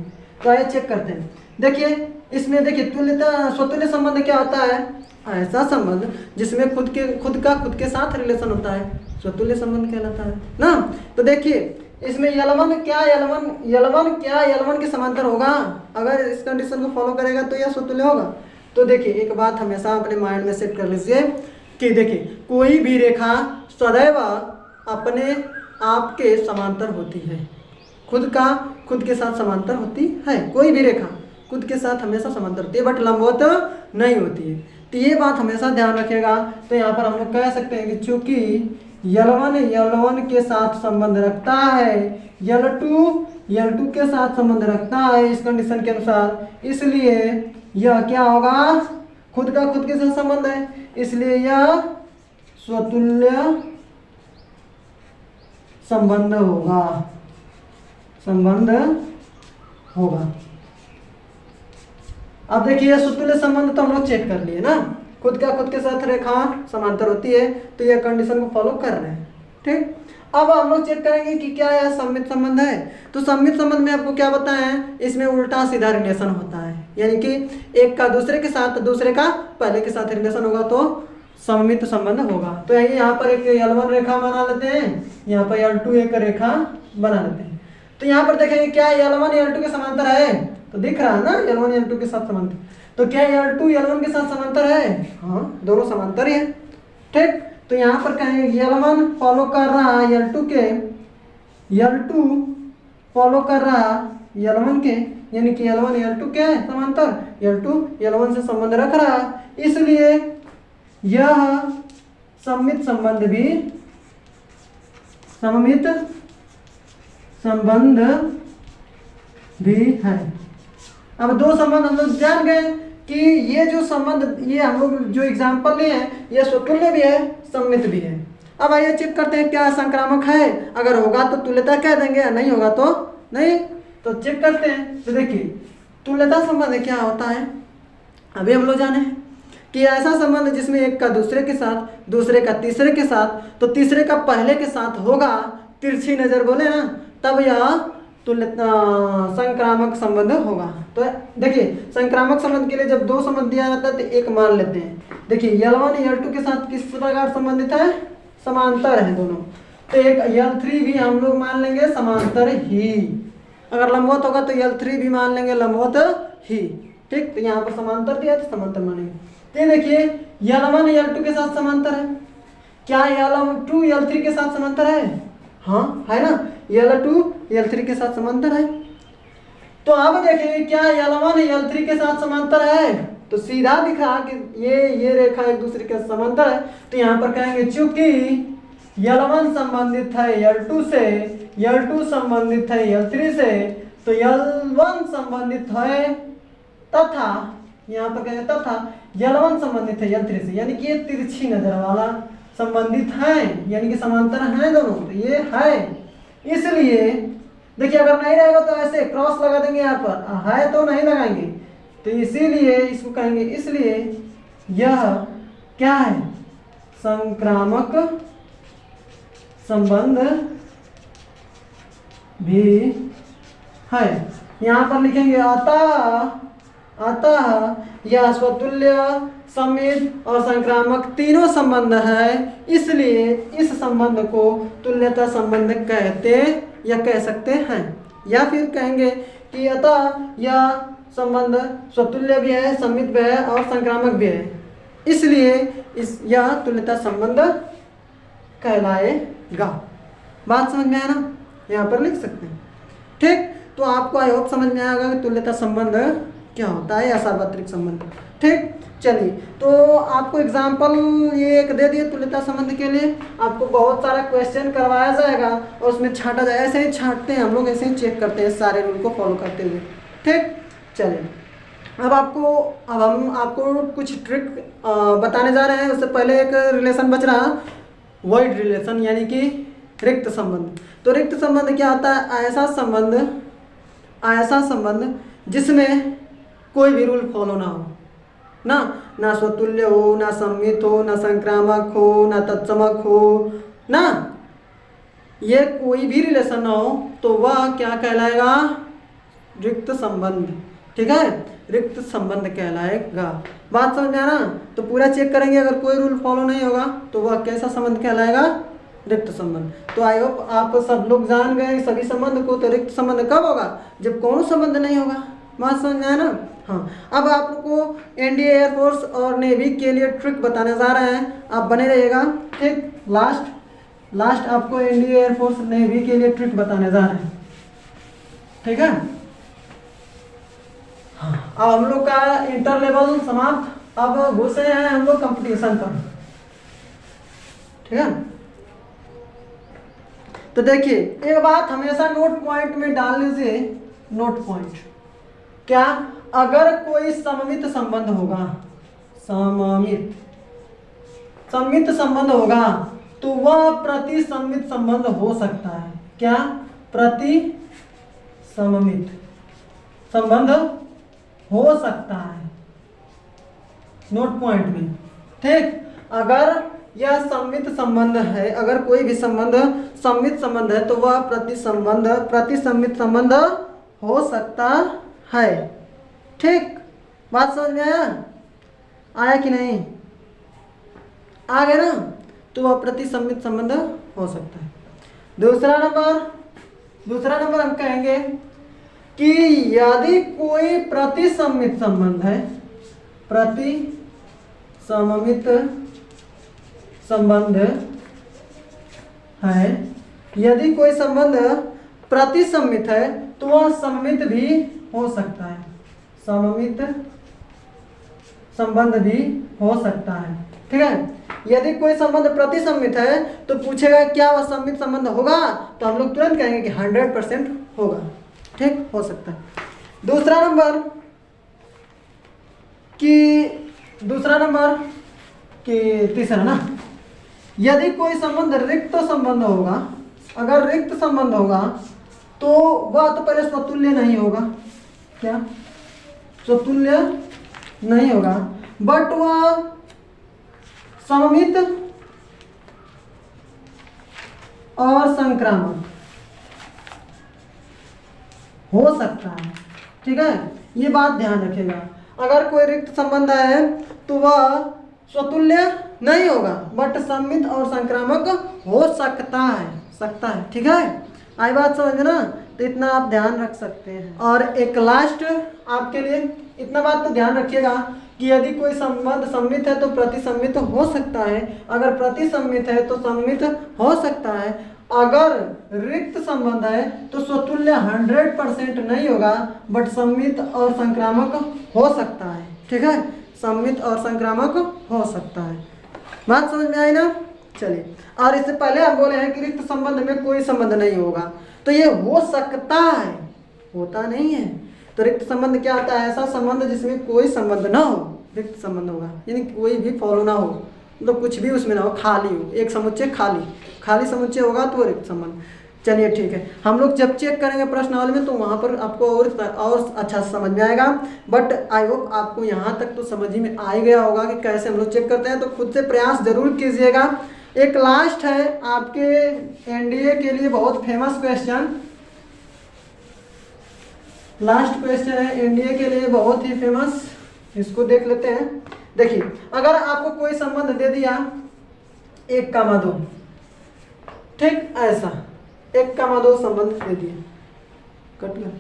तो आइए चेक करते हैं। देखिए इसमें देखिए स्वतुल्य संबंध क्या होता है, ऐसा संबंध जिसमें खुद के साथ रिलेशन होता है, स्वतुल्य संबंध कहलाता है ना। तो देखिए इसमें L1 के समांतर होगा। अगर इस कंडीशन को फॉलो करेगा तो यह स्वतुल्य होगा। तो देखिए एक बात हमेशा अपने माइंड में सेट कर लीजिए कि देखिए कोई भी रेखा सदैव अपने आप के समांतर होती है, खुद के साथ समांतर होती है। कोई भी रेखा खुद के साथ हमेशा समांतर होती है, बट लंबवत नहीं होती है। तो ये बात हमेशा ध्यान रखिएगा। तो यहाँ पर हम लोग कह सकते हैं कि चूंकि L1 के साथ संबंध रखता है, L2 के साथ संबंध रखता है इस कंडीशन के अनुसार, इसलिए यह क्या होगा, खुद के साथ संबंध है, इसलिए यह स्वतुल्य संबंध होगा। अब देखिए स्वतुल्य संबंध तो हम लोग चेक कर लिए ना, खुद के साथ रेखा समांतर होती है, तो यह कंडीशन को फॉलो कर रहे हैं, ठीक। अब हम लोग चेक करेंगे कि क्या यह सममित संबंध है। तो सममित संबंध में आपको क्या बताएं, इसमें उल्टा सीधा रिलेशन होता है, यानी कि एक का दूसरे के साथ, दूसरे का पहले के साथ रिलेशन होगा तो सममित संबंध होगा। तो यहाँ पर एक L1 रेखा बना लेते हैं, यहाँ पर L2 एक रेखा बना लेते हैं। तो यहाँ पर देखेंगे क्या L1 L2 के समांतर है, तो दिख रहा है ना L1 L2 के साथ समांतर। तो क्या L2 L1 के साथ समांतर है, हाँ दोनों समांतर ही है, ठीक। तो यहाँ पर कहेंगे L1 फॉलो कर रहा है L2 के, L2 फॉलो कर रहा है L1 के, यानी कि L1 L2 के समांतर, L2 L1 से संबंध रख रहा है, इसलिए यह सममित संबंध भी है। अब दो संबंध हम लोग जान गए कि ये जो संबंध, ये हम लोग जो एग्जाम्पल लिए हैं, ये स्वतुल्य भी है, सममित भी है। अब आइए चेक करते हैं क्या संक्रामक है। अगर होगा तो तुल्यता कह देंगे, नहीं होगा तो नहीं। तो चेक करते हैं। तो देखिए तुल्यता संबंध क्या होता है, अभी हम लोग जाने कि ऐसा संबंध जिसमें एक का दूसरे के साथ, दूसरे का तीसरे के साथ, तो तीसरे का पहले के साथ होगा, तिरछी नजर बोले ना, तब यह संक्रामक संबंध होगा। तो देखिए संक्रामक संबंध के लिए जब दो संबंध दिया जाता है तो एक मान लेते हैं। देखिए L1 L2 के साथ किस प्रकार संबंधित है, समांतर है दोनों। तो एक L3 भी हम लोग मान लेंगे समांतर ही, अगर लंबवत होगा तो L3 भी मान लेंगे लंबवत ही, ठीक। तो यहाँ पर समांतर दिया तो समांतर मानेंगे। ये देखिए L1 L2 के साथ समांतर है, क्या L2 L3 के साथ समांतर है, हाँ है ना, L2 L3 के साथ समांतर है। तो अब देखेंगे क्या L1 L3 के साथ समांतर है, तो सीधा दिख रहा कि ये रेखा एक दूसरे के समांतर है। तो यहाँ पर कहेंगे चूंकि L1 संबंधित है L2 से, L2 संबंधित है L3 से, तो L1 संबंधित है तथा, यहाँ पर कहेंगे तथा L1 संबंधित है L3 से, यानी कि ये तिरछी नजर वाला संबंधित है, यानी कि समांतर है दोनों, तो ये है। इसलिए देखिए अगर नहीं रहेगा तो ऐसे क्रॉस लगा देंगे, यहाँ पर है तो नहीं लगाएंगे, तो इसीलिए इसको कहेंगे, इसलिए यह क्या है, संक्रामक संबंध भी है। यहाँ पर लिखेंगे अतः यह स्वतुल्य, सममित और संक्रामक तीनों संबंध है, इसलिए इस संबंध को तुल्यता संबंध कहते या कह सकते हैं। या फिर कहेंगे कि अतः यह संबंध स्वतुल्य भी है, सममित भी है और संक्रामक भी है, इसलिए यह तुल्यता संबंध कहलाएगा। बात समझ में आया ना, यहाँ पर लिख सकते हैं, ठीक। तो आपको आई होप समझ में आएगा कि तुल्यता संबंध क्या होता है या सार्वत्रिक संबंध, ठीक, चलिए तो आपको एग्जाम्पल ये एक दे दिए तुल्यता संबंध के लिए। आपको बहुत सारा क्वेश्चन करवाया जाएगा और उसमें छांटा जाए, ऐसे ही छांटते हैं हम लोग, ऐसे ही चेक करते हैं सारे रूल को फॉलो करते हुए। ठीक, चलिए अब हम आपको कुछ ट्रिक बताने जा रहे हैं। उससे पहले एक रिलेशन बच रहा, वॉइड रिलेशन यानी कि रिक्त संबंध। तो रिक्त संबंध क्या होता है? ऐसा संबंध जिसमें कोई भी रूल फॉलो ना हो, ना स्वतुल्य हो, ना सम्मित हो, ना संक्रामक हो, ना तत्समक हो, ना ये कोई भी रिलेशन ना हो, तो वह क्या कहलाएगा? रिक्त संबंध। ठीक है, रिक्त संबंध कहलाएगा। बात समझ में आना? तो पूरा चेक करेंगे, अगर कोई रूल फॉलो नहीं होगा तो वह कैसा संबंध कहलाएगा? रिक्त संबंध। तो आई होप आप सब लोग जान गए सभी संबंध को। तो रिक्त संबंध कब होगा? जब कौन संबंध नहीं होगा। बात समझ में आया ना? हाँ, अब आपको एनडीए एयरफोर्स और नेवी के लिए ट्रिक बताने जा रहे हैं, आप बने रहिएगा। ठीक, लास्ट आपको एनडीए एयरफोर्स नेवी के लिए ट्रिक बताने जा रहे हैं। ठीक है, हाँ, अब हम लोग का इंटर लेवल समाप्त, अब घुसे हैं हम लोग कंपटीशन पर। ठीक है, तो देखिए एक बात हमेशा नोट पॉइंट में डाल लीजिए, नोट पॉइंट। क्या? अगर कोई सममित संबंध होगा, सममित संबंध होगा तो वह प्रतिसम्मित संबंध हो सकता है। क्या? प्रतिसम्मित संबंध हो सकता है, नोट पॉइंट में। ठीक, अगर यह सम्मित संबंध है, अगर कोई भी संबंध सम्मित संबंध है तो वह प्रतिसम्मित संबंध हो सकता है। ठीक, बात समझ में आया कि नहीं? आ गया ना? तो वह प्रतिसम्मित संबंध हो सकता है। दूसरा नंबर हम कहेंगे कि यदि कोई प्रतिसम्मित संबंध है, प्रतिसम्मित संबंध है, यदि कोई संबंध प्रतिसम्मित है तो वह सम्मित भी हो सकता है, सममित संबंध भी हो सकता है। ठीक है, यदि कोई संबंध प्रतिसम्मित है तो पूछेगा क्या वह सम्मित संबंध होगा, तो हम लोग तुरंत कहेंगे कि 100% होगा। ठीक, हो सकता है। दूसरा नंबर कि तीसरा ना, यदि कोई संबंध रिक्त संबंध होगा, अगर रिक्त संबंध होगा तो वह तो पहले स्वतुल्य नहीं होगा। क्या? स्वतुल्य नहीं होगा, बट वह सममित और संक्रामक हो सकता है। ठीक है, ये बात ध्यान रखिएगा। अगर कोई रिक्त संबंध है तो वह स्वतुल्य नहीं होगा, बट सम्मित और संक्रामक हो सकता है। ठीक है, आई बात समझ में ना? तो इतना आप ध्यान रख सकते हैं। और एक लास्ट आपके लिए इतना बात तो ध्यान रखिएगा कि यदि कोई संबंध सम्मित है तो प्रतिसम्मित हो सकता है, अगर प्रतिसम्मित है तो सम्मित हो सकता है, अगर रिक्त संबंध है तो स्वतुल्य 100% नहीं होगा, बट सम्मित और संक्रामक हो सकता है। ठीक है, सम्मित और संक्रामक हो सकता है। बात समझ में आई ना? चलिए, और इससे पहले हम बोले हैं कि रिक्त संबंध में कोई संबंध नहीं होगा, तो ये हो सकता है, होता नहीं है। तो रिक्त संबंध क्या होता है? ऐसा संबंध जिसमें कोई संबंध ना हो, रिक्त संबंध होगा, यानी कोई भी फॉलो ना हो, मतलब कुछ भी उसमें ना हो, खाली हो, एक समुच्चय खाली समुच्चय होगा तो रिक्त संबंध। चलिए ठीक है, हम लोग जब चेक करेंगे प्रश्नावली में तो वहाँ पर आपको और अच्छा समझ में आएगा। बट आई होप आपको यहाँ तक तो समझ ही में आ ही गया होगा कि कैसे हम लोग चेक करते हैं। तो खुद से प्रयास जरूर कीजिएगा। एक लास्ट है आपके एनडीए के लिए बहुत फेमस क्वेश्चन, लास्ट क्वेश्चन है एनडीए के लिए बहुत ही फेमस, इसको देख लेते हैं। देखिए, अगर आपको कोई संबंध दे दिया 1,2, ठीक, ऐसा 1,2 संबंध दे दिए, कट गया।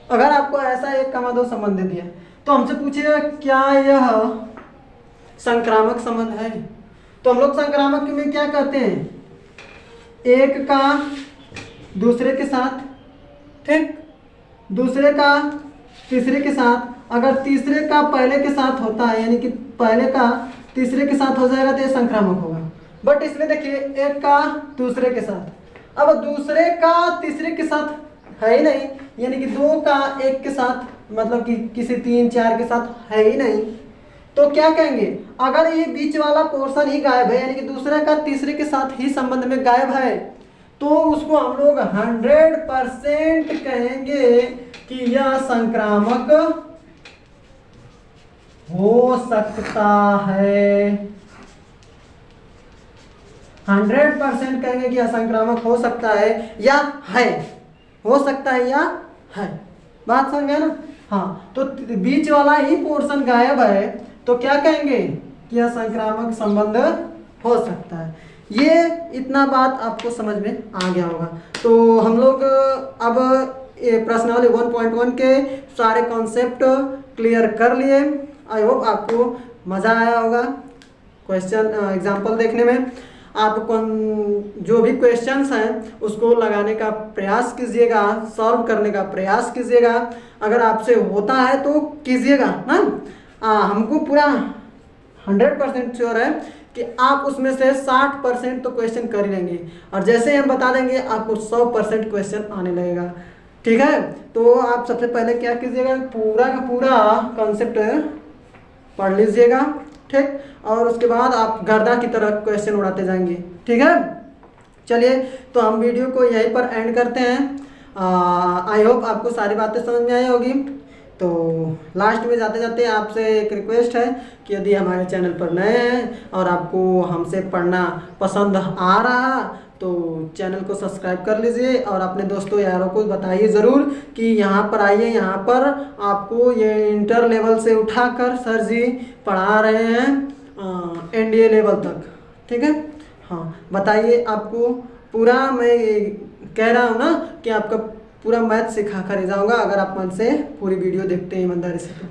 अगर आपको ऐसा 1,2 संबंध दे दिया तो हमसे पूछिएगा क्या यह संक्रामक संबंध है। तो हम लोग संक्रामक में क्या करते हैं? एक का दूसरे के साथ, ठीक, दूसरे का तीसरे के साथ, अगर तीसरे का पहले के साथ होता है, यानी कि पहले का तीसरे के साथ हो जाएगा तो ये संक्रामक होगा। बट इसमें देखिए एक का दूसरे के साथ, अब दूसरे का तीसरे के साथ है ही नहीं, यानी कि दो का एक के साथ, मतलब कि किसी 3 4 के साथ है ही नहीं, तो क्या कहेंगे, अगर ये बीच वाला पोर्शन ही गायब है, यानी कि दूसरे का तीसरे के साथ ही संबंध में गायब है, तो उसको हम लोग 100% कहेंगे कि यह संक्रामक हो सकता है। 100% कहेंगे कि यह संक्रामक हो सकता है या है, हो सकता है या है। बात समझ गए ना? हाँ, तो बीच वाला ही पोर्शन गायब है तो क्या कहेंगे कि यह संक्रामक संबंध हो सकता है। ये इतना बात आपको समझ में आ गया होगा। तो हम लोग अब प्रश्नावली 1.1 के सारे कॉन्सेप्ट क्लियर कर लिए। आई होप आपको मज़ा आया होगा क्वेश्चन एग्जाम्पल देखने में। आप जो भी क्वेश्चंस हैं उसको लगाने का प्रयास कीजिएगा, सॉल्व करने का प्रयास कीजिएगा। अगर आपसे होता है तो कीजिएगा ना। हमको पूरा 100% श्योर है कि आप उसमें से 60% तो क्वेश्चन कर ही लेंगे, और जैसे ही हम बता देंगे आपको 100% क्वेश्चन आने लगेगा। ठीक है, तो आप सबसे पहले क्या कीजिएगा, पूरा का पूरा कॉन्सेप्ट पढ़ लीजिएगा, ठीक, और उसके बाद आप गर्दा की तरह क्वेश्चन उड़ाते जाएंगे। ठीक है, चलिए तो हम वीडियो को यहीं पर एंड करते हैं। आई होप आपको सारी बातें समझ में आई होगी। तो लास्ट में जाते जाते आपसे एक रिक्वेस्ट है कि यदि हमारे चैनल पर नए हैं और आपको हमसे पढ़ना पसंद आ रहा तो चैनल को सब्सक्राइब कर लीजिए, और अपने दोस्तों यारों को बताइए ज़रूर कि यहाँ पर आइए, यहाँ पर आपको ये इंटर लेवल से उठाकर सर जी पढ़ा रहे हैं NDA लेवल तक। ठीक है, हाँ, बताइए आपको पूरा, मैं कह रहा हूँ ना कि आपका पूरा मैथ सिखा कर जाऊँगा अगर आप मन से पूरी वीडियो देखते हैं ईमानदारी से। तो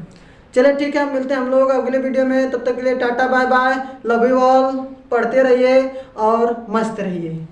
चलिए ठीक है, मिलते हैं हम लोग अगले वीडियो में। तब तक के लिए टाटा bye bye, love you all, पढ़ते रहिए और मस्त रहिए।